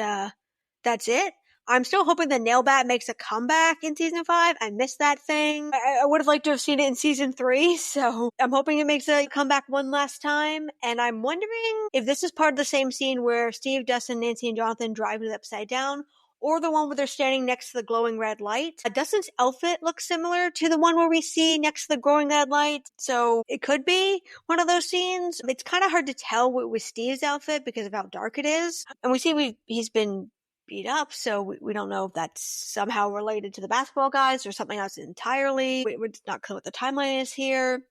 [SPEAKER 4] it. I'm still hoping the nail bat makes a comeback in season 5. I missed that thing. I would have liked to have seen it in season 3, so I'm hoping it makes a comeback one last time. And I'm wondering if this is part of the same scene where Steve, Dustin, Nancy, and Jonathan drive to the Upside Down, or the one where they're standing next to the glowing red light. Dustin's outfit looks similar to the one where we see next to the glowing red light, so it could be one of those scenes. It's kind of hard to tell with Steve's outfit because of how dark it is. And we see he's been beat up, so we don't know if that's somehow related to the basketball guys or something else entirely. We're not clear what the timeline is here.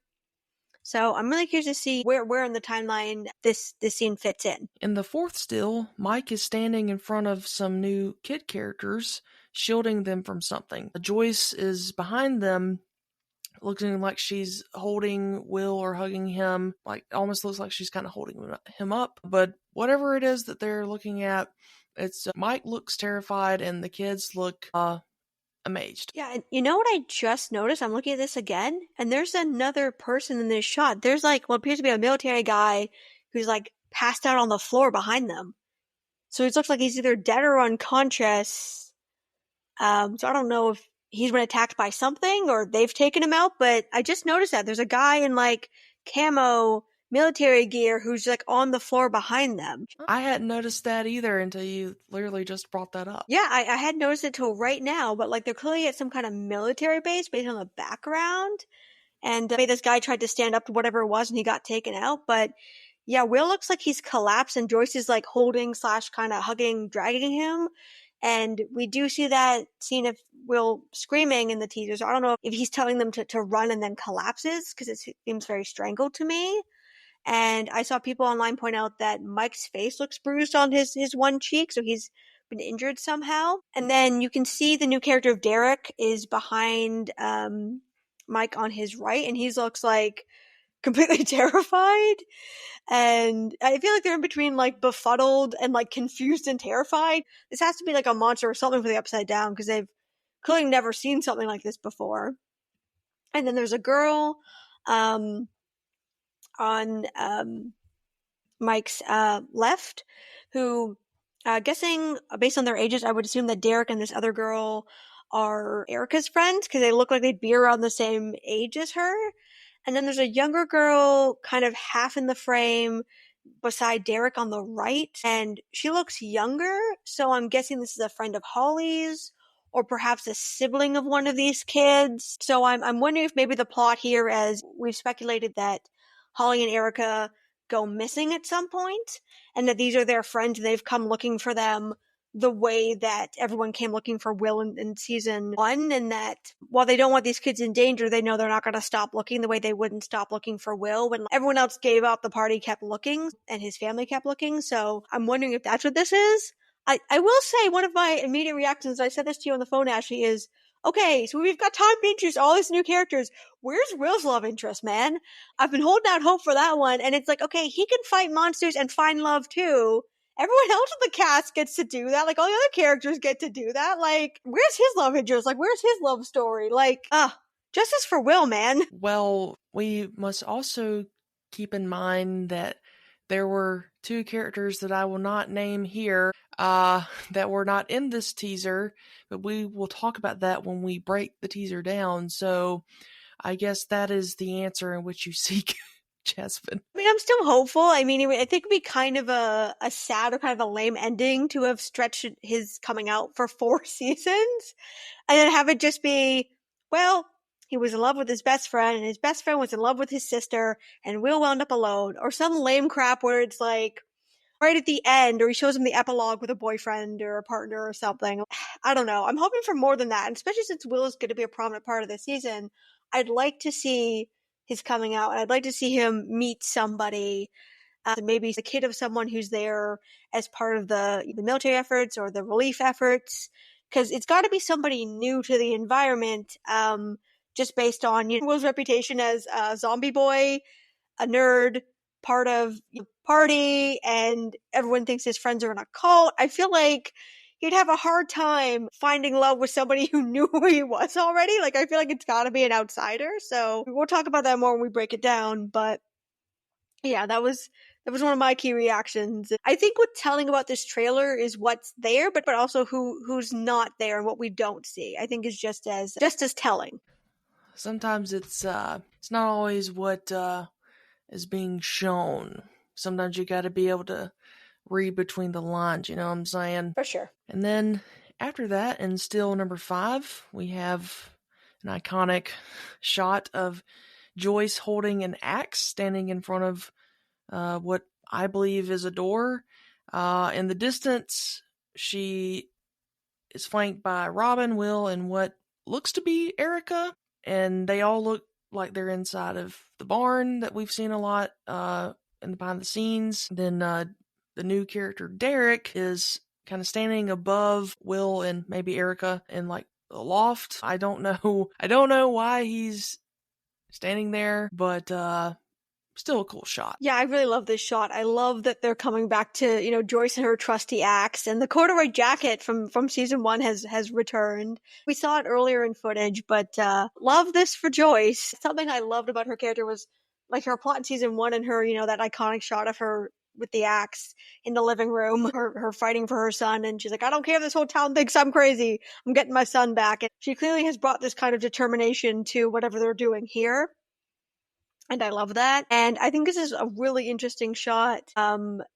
[SPEAKER 4] So I'm really curious to see where in the timeline this scene fits in.
[SPEAKER 3] In the 4th still, Mike is standing in front of some new kid characters, shielding them from something. Joyce is behind them, looking like she's holding Will or hugging him. Like, almost looks like she's kind of holding him up. But whatever it is that they're looking at, it's Mike looks terrified and the kids look amazed.
[SPEAKER 4] Yeah, and you know what I just noticed? I'm looking at this again, and there's another person in this shot. There's like what appears to be a military guy who's like passed out on the floor behind them. So it looks like he's either dead or unconscious. So I don't know if he's been attacked by something or they've taken him out, but I just noticed that there's a guy in like camo military gear who's like on the floor behind them.
[SPEAKER 3] I hadn't noticed that either until you literally just brought that up.
[SPEAKER 4] Yeah, I hadn't noticed it till right now, but like they're clearly at some kind of military base based on the background. And this guy tried to stand up to whatever it was and he got taken out. But yeah, Will looks like he's collapsed and Joyce is like holding / kind of hugging, dragging him. And we do see that scene of Will screaming in the teaser. So I don't know if he's telling them to run and then collapses, because it seems very strangled to me. And I saw people online point out that Mike's face looks bruised on his one cheek, so he's been injured somehow. And then you can see the new character of Derek is behind Mike on his right, and he looks like completely terrified. And I feel like they're in between like befuddled and like confused and terrified. This has to be like a monster or something for the Upside Down, because they've clearly never seen something like this before. And then there's a girl on Mike's left who, guessing based on their ages, I would assume that Derek and this other girl are Erica's friends, because they look like they'd be around the same age as her. And then there's a younger girl kind of half in the frame beside Derek on the right, and she looks younger, so I'm guessing this is a friend of Holly's, or perhaps a sibling of one of these kids. So I'm wondering if maybe the plot here, as we've speculated that Holly and Erica go missing at some point, and that these are their friends and they've come looking for them the way that everyone came looking for Will in season 1, and that while they don't want these kids in danger, they know they're not going to stop looking the way they wouldn't stop looking for Will when everyone else gave up. The party kept looking and his family kept looking. So I'm wondering if that's what this is. I will say one of my immediate reactions, I said this to you on the phone, Ashley, is, okay, so we've got time to introduce all these new characters. Where's Will's love interest, man? I've been holding out hope for that one. And it's like, okay, he can fight monsters and find love too. Everyone else in the cast gets to do that. Like, all the other characters get to do that. Like, where's his love interest? Like, where's his love story? Like, justice for Will, man.
[SPEAKER 3] Well, we must also keep in mind that there were 2 characters that I will not name here that were not in this teaser, but we will talk about that when we break the teaser down. So I guess that is the answer in which you seek. Jasmin.
[SPEAKER 4] I mean, I'm still hopeful. I mean, I think it'd be kind of a sad or kind of a lame ending to have stretched his coming out for 4 seasons and then have it just be, well, he was in love with his best friend and his best friend was in love with his sister and Will wound up alone, or some lame crap where it's like right at the end, or he shows him the epilogue with a boyfriend or a partner or something. I don't know. I'm hoping for more than that, and especially since Will is going to be a prominent part of the season. I'd like to see his coming out, and I'd like to see him meet somebody, maybe the kid of someone who's there as part of the military efforts or the relief efforts, because it's got to be somebody new to the environment, just based on Will's reputation as a zombie boy, a nerd, part of the party, and everyone thinks his friends are in a cult. I feel like he'd have a hard time finding love with somebody who knew who he was already. Like, I feel like it's gotta be an outsider. So we'll talk about that more when we break it down. But yeah, that was one of my key reactions. I think what's telling about this trailer is what's there, but also who's not there and what we don't see. I think is just as telling.
[SPEAKER 3] Sometimes it's not always what is being shown. Sometimes you got to be able to read between the lines, you know what I'm saying?
[SPEAKER 4] For sure.
[SPEAKER 3] And then after that, in still number 5, we have an iconic shot of Joyce holding an axe standing in front of what I believe is a door. In the distance, she is flanked by Robin, Will, and what looks to be Erica, and they all look like they're inside of the barn that we've seen a lot in the behind the scenes. Then the new character Derek is kind of standing above Will and maybe Erica in like the loft. I don't know why he's standing there, but still a cool shot.
[SPEAKER 4] Yeah, I really love this shot. I love that they're coming back to, Joyce and her trusty axe, and the corduroy jacket from season 1 has returned. We saw it earlier in footage, but love this for Joyce. Something I loved about her character was like her plot in season 1 and her, that iconic shot of her with the axe in the living room, her fighting for her son, and she's like, I don't care if this whole town thinks I'm crazy, I'm getting my son back. And she clearly has brought this kind of determination to whatever they're doing here. And I love that. And I think this is a really interesting shot,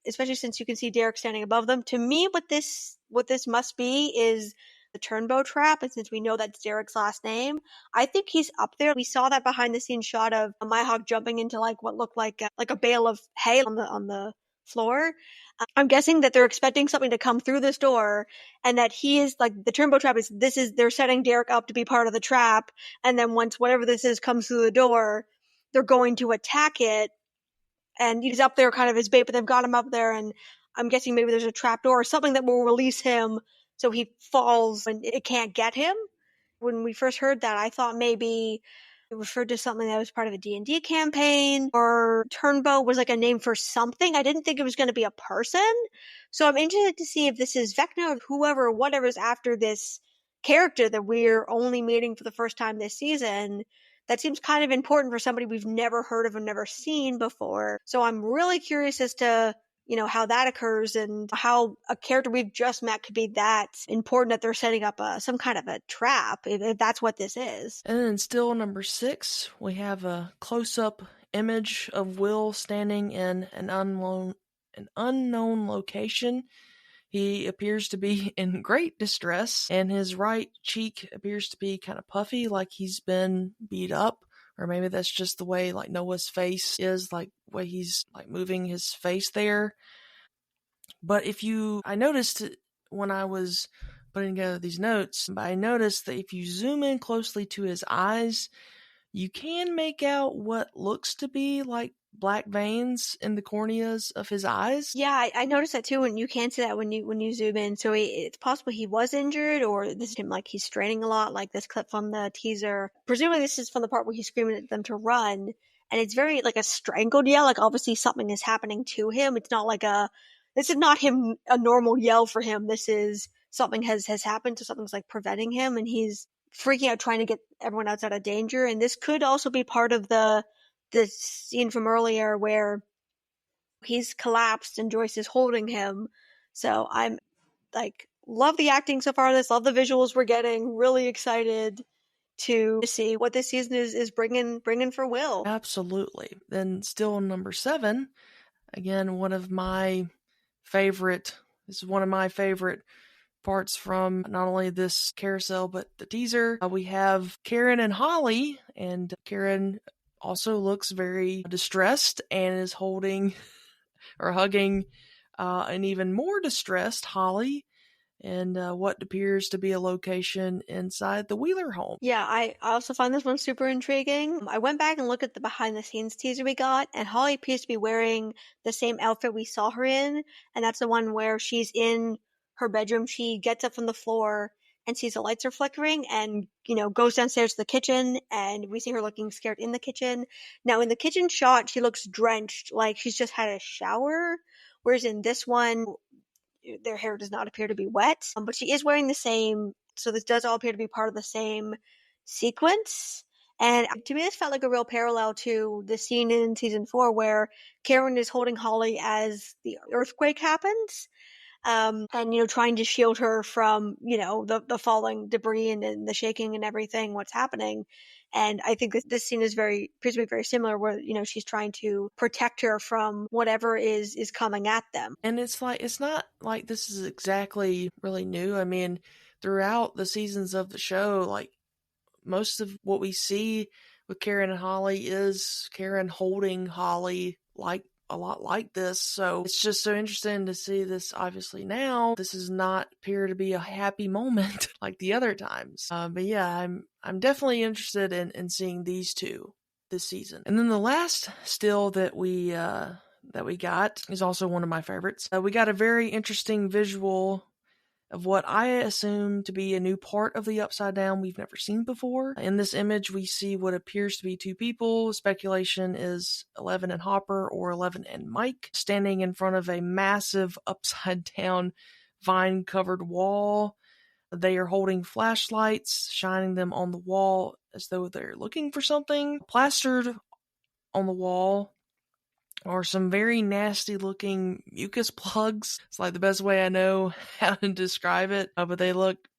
[SPEAKER 4] especially since you can see Derek standing above them. To me, what this must be is the turnbow trap. And since we know that's Derek's last name, I think he's up there. We saw that behind the scenes shot of Mihawk jumping into like what looked like a bale of hay on the floor. I'm guessing that they're expecting something to come through this door, and that he is like the turnbow trap is they're setting Derek up to be part of the trap. And then once whatever this is comes through the door, they're going to attack it, and he's up there kind of as bait, but they've got him up there, and I'm guessing maybe there's a trap door or something that will release him so he falls and it can't get him. When we first heard that, I thought maybe it referred to something that was part of a D&D campaign, or Turnbow was like a name for something. I didn't think it was going to be a person. So I'm interested to see if this is Vecna or whoever, whatever's after this character that we're only meeting for the first time this season. That seems kind of important for somebody we've never heard of and never seen before. So I'm really curious as to, how that occurs and how a character we've just met could be that important that they're setting up some kind of a trap, if that's what this is.
[SPEAKER 3] And then still number 6, we have a close-up image of Will standing in an unknown location. He appears to be in great distress, and his right cheek appears to be kind of puffy, like he's been beat up. Or maybe that's just the way like Noah's face is, like the way he's like moving his face there. But I noticed when I was putting together these notes, I noticed that if you zoom in closely to his eyes, you can make out what looks to be like black veins in the corneas of his eyes.
[SPEAKER 4] Yeah, I noticed that too, and you can see that when you zoom in. So it's possible he was injured, or this is him like he's straining a lot, like this clip from the teaser. Presumably this is from the part where he's screaming at them to run, and it's very like a strangled yell, like obviously something is happening to him. It's not like this is not him, a normal yell for him. This is something has happened, so something's like preventing him, and he's freaking out trying to get everyone else out of danger. And this could also be part of the scene from earlier where he's collapsed and Joyce is holding him. So I'm like, love the acting so far. Love the visuals we're getting. Really excited to see what this season is bringing for Will.
[SPEAKER 3] Absolutely. Then still number 7, again, one of my favorite parts from not only this carousel but the teaser. We have Karen and Holly, and Karen also looks very distressed and is holding or hugging an even more distressed Holly in what appears to be a location inside the Wheeler home.
[SPEAKER 4] Yeah, I also find this one super intriguing. I went back and looked at the behind the scenes teaser we got, and Holly appears to be wearing the same outfit we saw her in, and that's the one where she's in her bedroom. She gets up from the floor and sees the lights are flickering and, goes downstairs to the kitchen, and we see her looking scared in the kitchen. Now, in the kitchen shot, she looks drenched, like she's just had a shower, whereas in this one, their hair does not appear to be wet, but she is wearing the same, so this does all appear to be part of the same sequence. And to me, this felt like a real parallel to the scene in season 4 where Karen is holding Holly as the earthquake happens, and, trying to shield her from, the falling debris and the shaking and everything, what's happening. And I think this scene appears to be very similar where, she's trying to protect her from whatever is coming at them.
[SPEAKER 3] And it's not like this is exactly really new. I mean, throughout the seasons of the show, like most of what we see with Karen and Holly is Karen holding Holly like a lot like this. So it's just so interesting to see this. Obviously now this does not appear to be a happy moment like the other times. But yeah, I'm definitely interested in seeing these two this season. And then the last still that we got is also one of my favorites. We got a very interesting visual of what I assume to be a new part of the Upside Down we've never seen before. In this image, we see what appears to be 2 people. Speculation is Eleven and Hopper or Eleven and Mike standing in front of a massive upside down vine-covered wall. They are holding flashlights, shining them on the wall as though they're looking for something. Plastered on the wall are some very nasty looking mucus plugs. It's like the best way I know how to describe it, but they look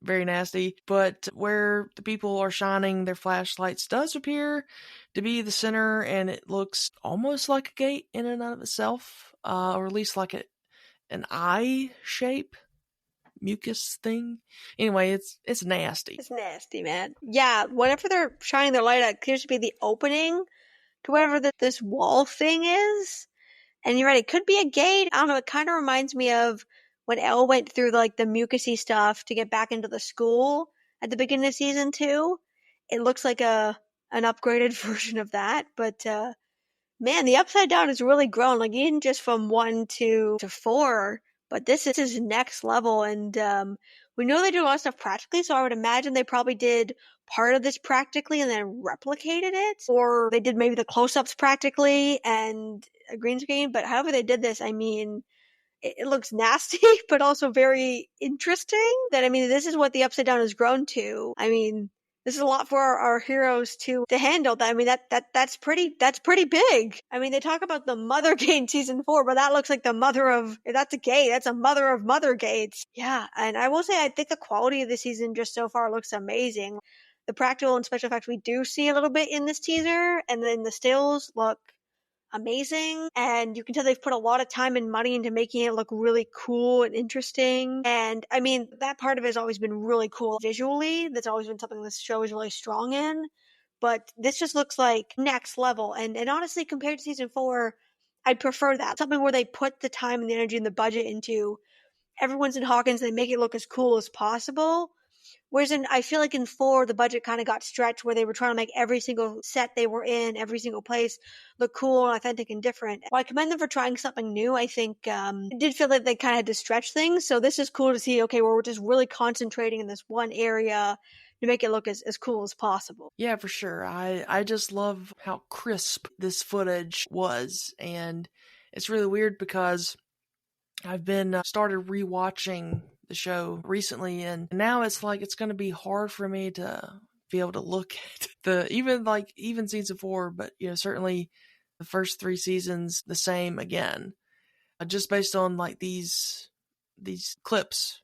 [SPEAKER 3] very nasty. But where the people are shining their flashlights does appear to be the center, and it looks almost like a gate in and of itself, or at least like an eye shape mucus thing. Anyway, it's nasty.
[SPEAKER 4] It's nasty, man. Yeah, whenever they're shining their light, it appears to be the opening to whatever this wall thing is. And you're right, it could be a gate. I don't know, it kind of reminds me of when Elle went through like the mucusy stuff to get back into the school at the beginning of season 2. It looks like an upgraded version of that, but man, the Upside Down has really grown, like even just from 1 to 4, but this is next level. And we know they do a lot of stuff practically, so I would imagine they probably did part of this practically and then replicated it, or they did maybe the close-ups practically and a green screen. But however they did this, I mean, it looks nasty, but also very interesting. This is what the Upside Down has grown to. I mean, this is a lot for our heroes to handle. That's pretty big. I mean, they talk about the mother gate in season 4, but that looks like the mother of, if that's a gate, that's a mother of mother gates. Yeah, and I will say, I think the quality of the season just so far looks amazing. The practical and special effects we do see a little bit in this teaser, and then the stills look amazing, and you can tell they've put a lot of time and money into making it look really cool and interesting. And I mean, that part of it has always been really cool visually. That's always been something this show is really strong in, but this just looks like next level. And honestly, compared to season 4, I'd prefer that, something where they put the time and the energy and the budget into everyone's in Hawkins, they make it look as cool as possible. Whereas I feel like in 4, the budget kind of got stretched where they were trying to make every single set they were in, every single place, look cool and authentic and different. While I commend them for trying something new, I think it did feel like they kind of had to stretch things. So this is cool to see, okay, where we're just really concentrating in this one area to make it look as cool as possible.
[SPEAKER 3] Yeah, for sure. I just love how crisp this footage was. And it's really weird because I've been started rewatching the show recently, and now it's like it's going to be hard for me to be able to look at even season 4, but certainly the first 3 seasons the same again, just based on like these clips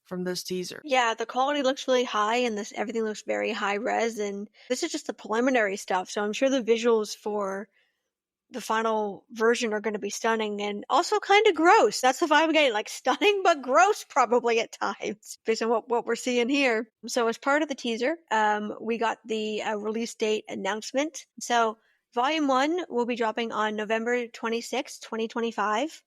[SPEAKER 3] from this teaser.
[SPEAKER 4] Yeah, the quality looks really high, and everything looks very high res, and this is just the preliminary stuff, so I'm sure the visuals for the final version are going to be stunning and also kind of gross. That's the vibe I'm getting, like stunning but gross probably at times, based on what we're seeing here. So as part of the teaser, we got the release date announcement. So Volume 1 will be dropping on November 26th, 2025.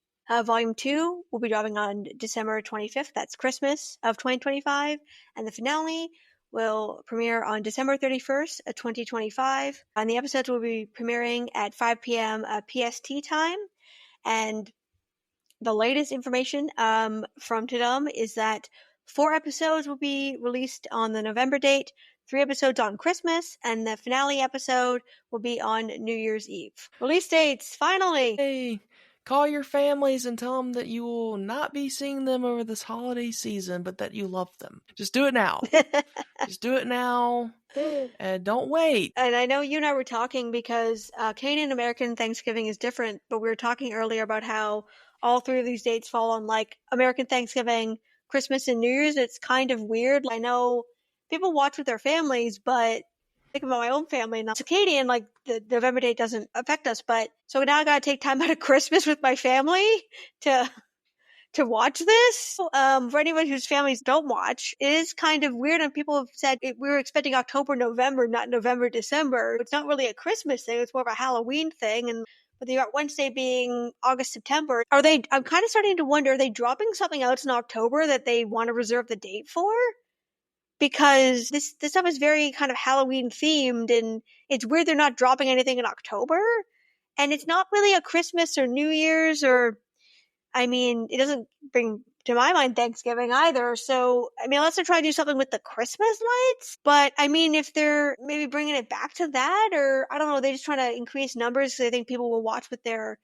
[SPEAKER 4] Volume 2 will be dropping on December 25th, that's Christmas of 2025, and the finale will premiere on December 31st, 2025, and the episodes will be premiering at 5 p.m. PST time. And the latest information from TUDUM is that 4 episodes will be released on the November date, 3 episodes on Christmas, and the finale episode will be on New Year's Eve. Release dates, finally!
[SPEAKER 3] Hey, call your families and tell them that you will not be seeing them over this holiday season, but that you love them. Just do it now. Just do it now. And don't wait.
[SPEAKER 4] And I know you and I were talking because Canadian American Thanksgiving is different, but we were talking earlier about how all 3 of these dates fall on like American Thanksgiving, Christmas, and New Year's. It's kind of weird. I know people watch with their families, but think about my own family, and it's Canadian, like the November date doesn't affect us. But so now I gotta take time out of Christmas with my family to watch this. For anyone whose families don't watch, it is kind of weird, and people have said we were expecting October, November, not November, December. It's not really a Christmas thing, it's more of a Halloween thing, and with the Wednesday being August, September, I'm kind of starting to wonder, are they dropping something else in October that they want to reserve the date for? Because this stuff is very kind of Halloween themed, and it's weird they're not dropping anything in October, and it's not really a Christmas or New Year's or, I mean, it doesn't bring to my mind Thanksgiving either. So, I mean, unless they're trying to do something with the Christmas lights. But, I mean, if they're maybe bringing it back to that, or I don't know, they're just trying to increase numbers because they think people will watch with their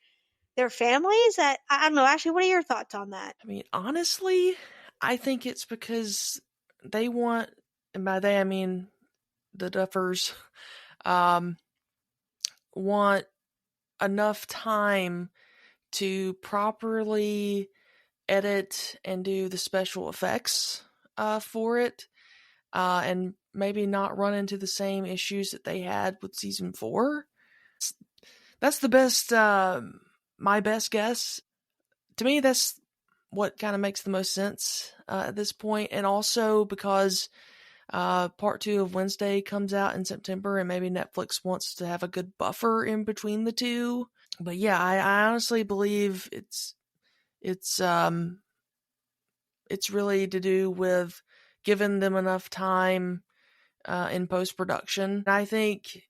[SPEAKER 4] families. I don't know. Actually, what are your thoughts on that?
[SPEAKER 3] I mean, honestly, I think it's because they want, and by they I mean the Duffers, want enough time to properly edit and do the special effects for it, and maybe not run into the same issues that they had with season 4. That's the best, my best guess. To me, that's what kind of makes the most sense at this point, and also because part 2 of Wednesday comes out in September, and maybe Netflix wants to have a good buffer in between the two. But yeah, I honestly believe it's really to do with giving them enough time in post-production. I think,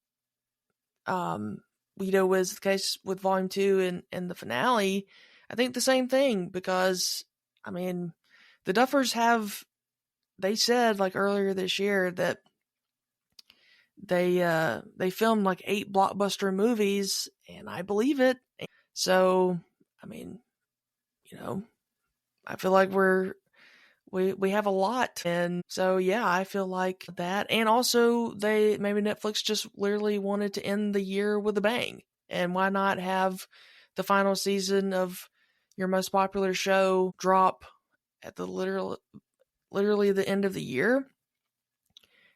[SPEAKER 3] was the case with Volume 2 and the finale. I think the same thing, because, I mean, the Duffers they said, like, earlier this year that they filmed like 8 blockbuster movies, and I believe it. So, I mean, I feel like we have a lot, and so yeah, I feel like that. And also, maybe Netflix just literally wanted to end the year with a bang, and why not have the final season of your most popular show drop at the literally the end of the year.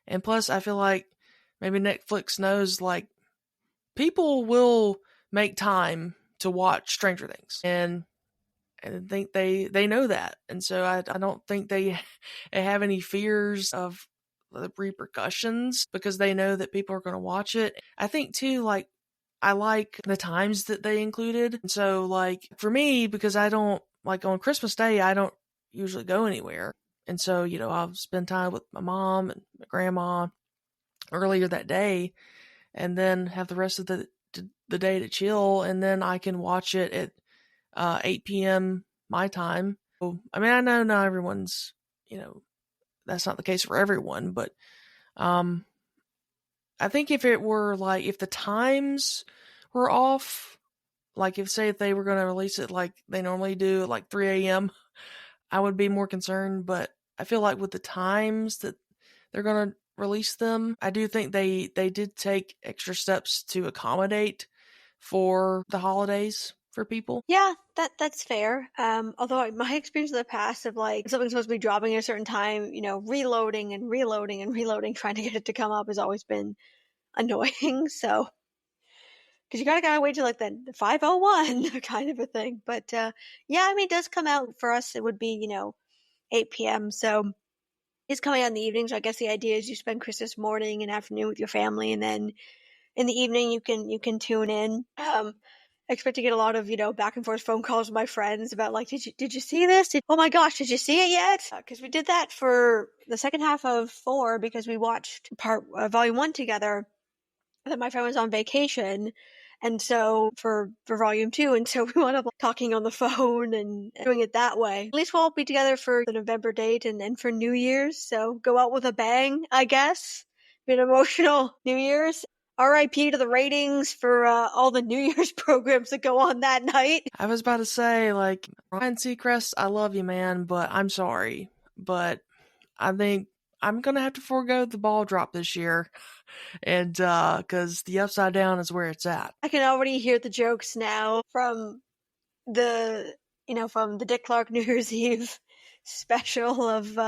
[SPEAKER 3] And plus, I feel like maybe Netflix knows, like, people will make time to watch Stranger Things, and I think they know that, and so I don't think they have any fears of the repercussions, because they know that people are going to watch it. I think too, like, I like the times that they included, and so, like, for me, because I don't, like, on Christmas Day, I don't usually go anywhere, and so, I'll spend time with my mom and my grandma earlier that day, and then have the rest of the day to chill, and then I can watch it at 8 p.m. my time. So, I mean, I know not everyone's, that's not the case for everyone, but I think if it were like, if the times were off, like if they were going to release it like they normally do at like 3 a.m., I would be more concerned. But I feel like with the times that they're going to release them, I do think they did take extra steps to accommodate for the holidays. for people.
[SPEAKER 4] Yeah, that's fair. Although my experience in the past of like something's supposed to be dropping at a certain time, reloading and reloading and reloading, trying to get it to come up has always been annoying. So, because you gotta wait till like the 5:01 kind of a thing. But yeah, I mean, it does come out for us. It would be 8 p.m. So it's coming out in the evening. So I guess the idea is you spend Christmas morning and afternoon with your family, and then in the evening you can tune in. I expect to get a lot of, back and forth phone calls with my friends about like, did you see this? Oh my gosh, did you see it yet? Because we did that for the second half of 4 because we watched volume 1 together. And then my friend was on vacation. And so for volume 2, and so we wound up talking on the phone and doing it that way. At least we'll all be together for the November date and for New Year's. So go out with a bang, I guess. Be an emotional New Year's. RIP to the ratings for all the New Year's programs that go on that night.
[SPEAKER 3] I was about to say, like, Ryan Seacrest, I love you, man, but I'm sorry. But I think I'm going to have to forego the ball drop this year. And, because the Upside Down is where it's at.
[SPEAKER 4] I can already hear the jokes now from the Dick Clark New Year's Eve special of,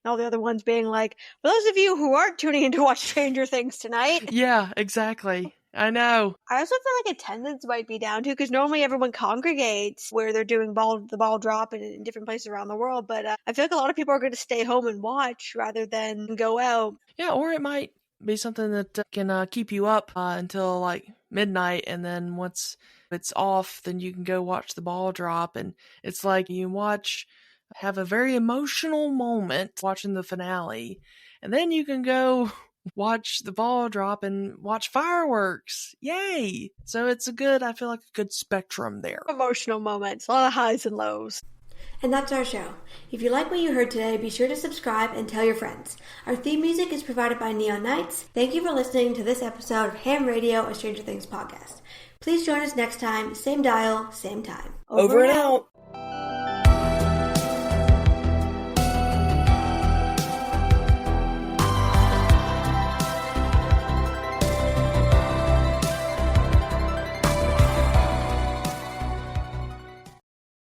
[SPEAKER 4] all the other ones being like, for those of you who aren't tuning in to watch Stranger Things tonight.
[SPEAKER 3] Yeah, exactly. I know.
[SPEAKER 4] I also feel like attendance might be down too, because normally everyone congregates where they're doing the ball drop in different places around the world. But I feel like a lot of people are going to stay home and watch rather than go out.
[SPEAKER 3] Yeah, or it might be something that can keep you up until like midnight, and then once it's off, then you can go watch the ball drop, and it's like you have a very emotional moment watching the finale, and then you can go watch the ball drop and watch fireworks. Yay! So it's I feel like a good spectrum there.
[SPEAKER 4] Emotional moments, a lot of highs and lows.
[SPEAKER 5] And that's our show. If you like what you heard today, be sure to subscribe and tell your friends. Our theme music is provided by Neon Knights. Thank you for listening to this episode of Ham Radio, a Stranger Things podcast. Please join us next time, same dial, same time.
[SPEAKER 3] Over and out.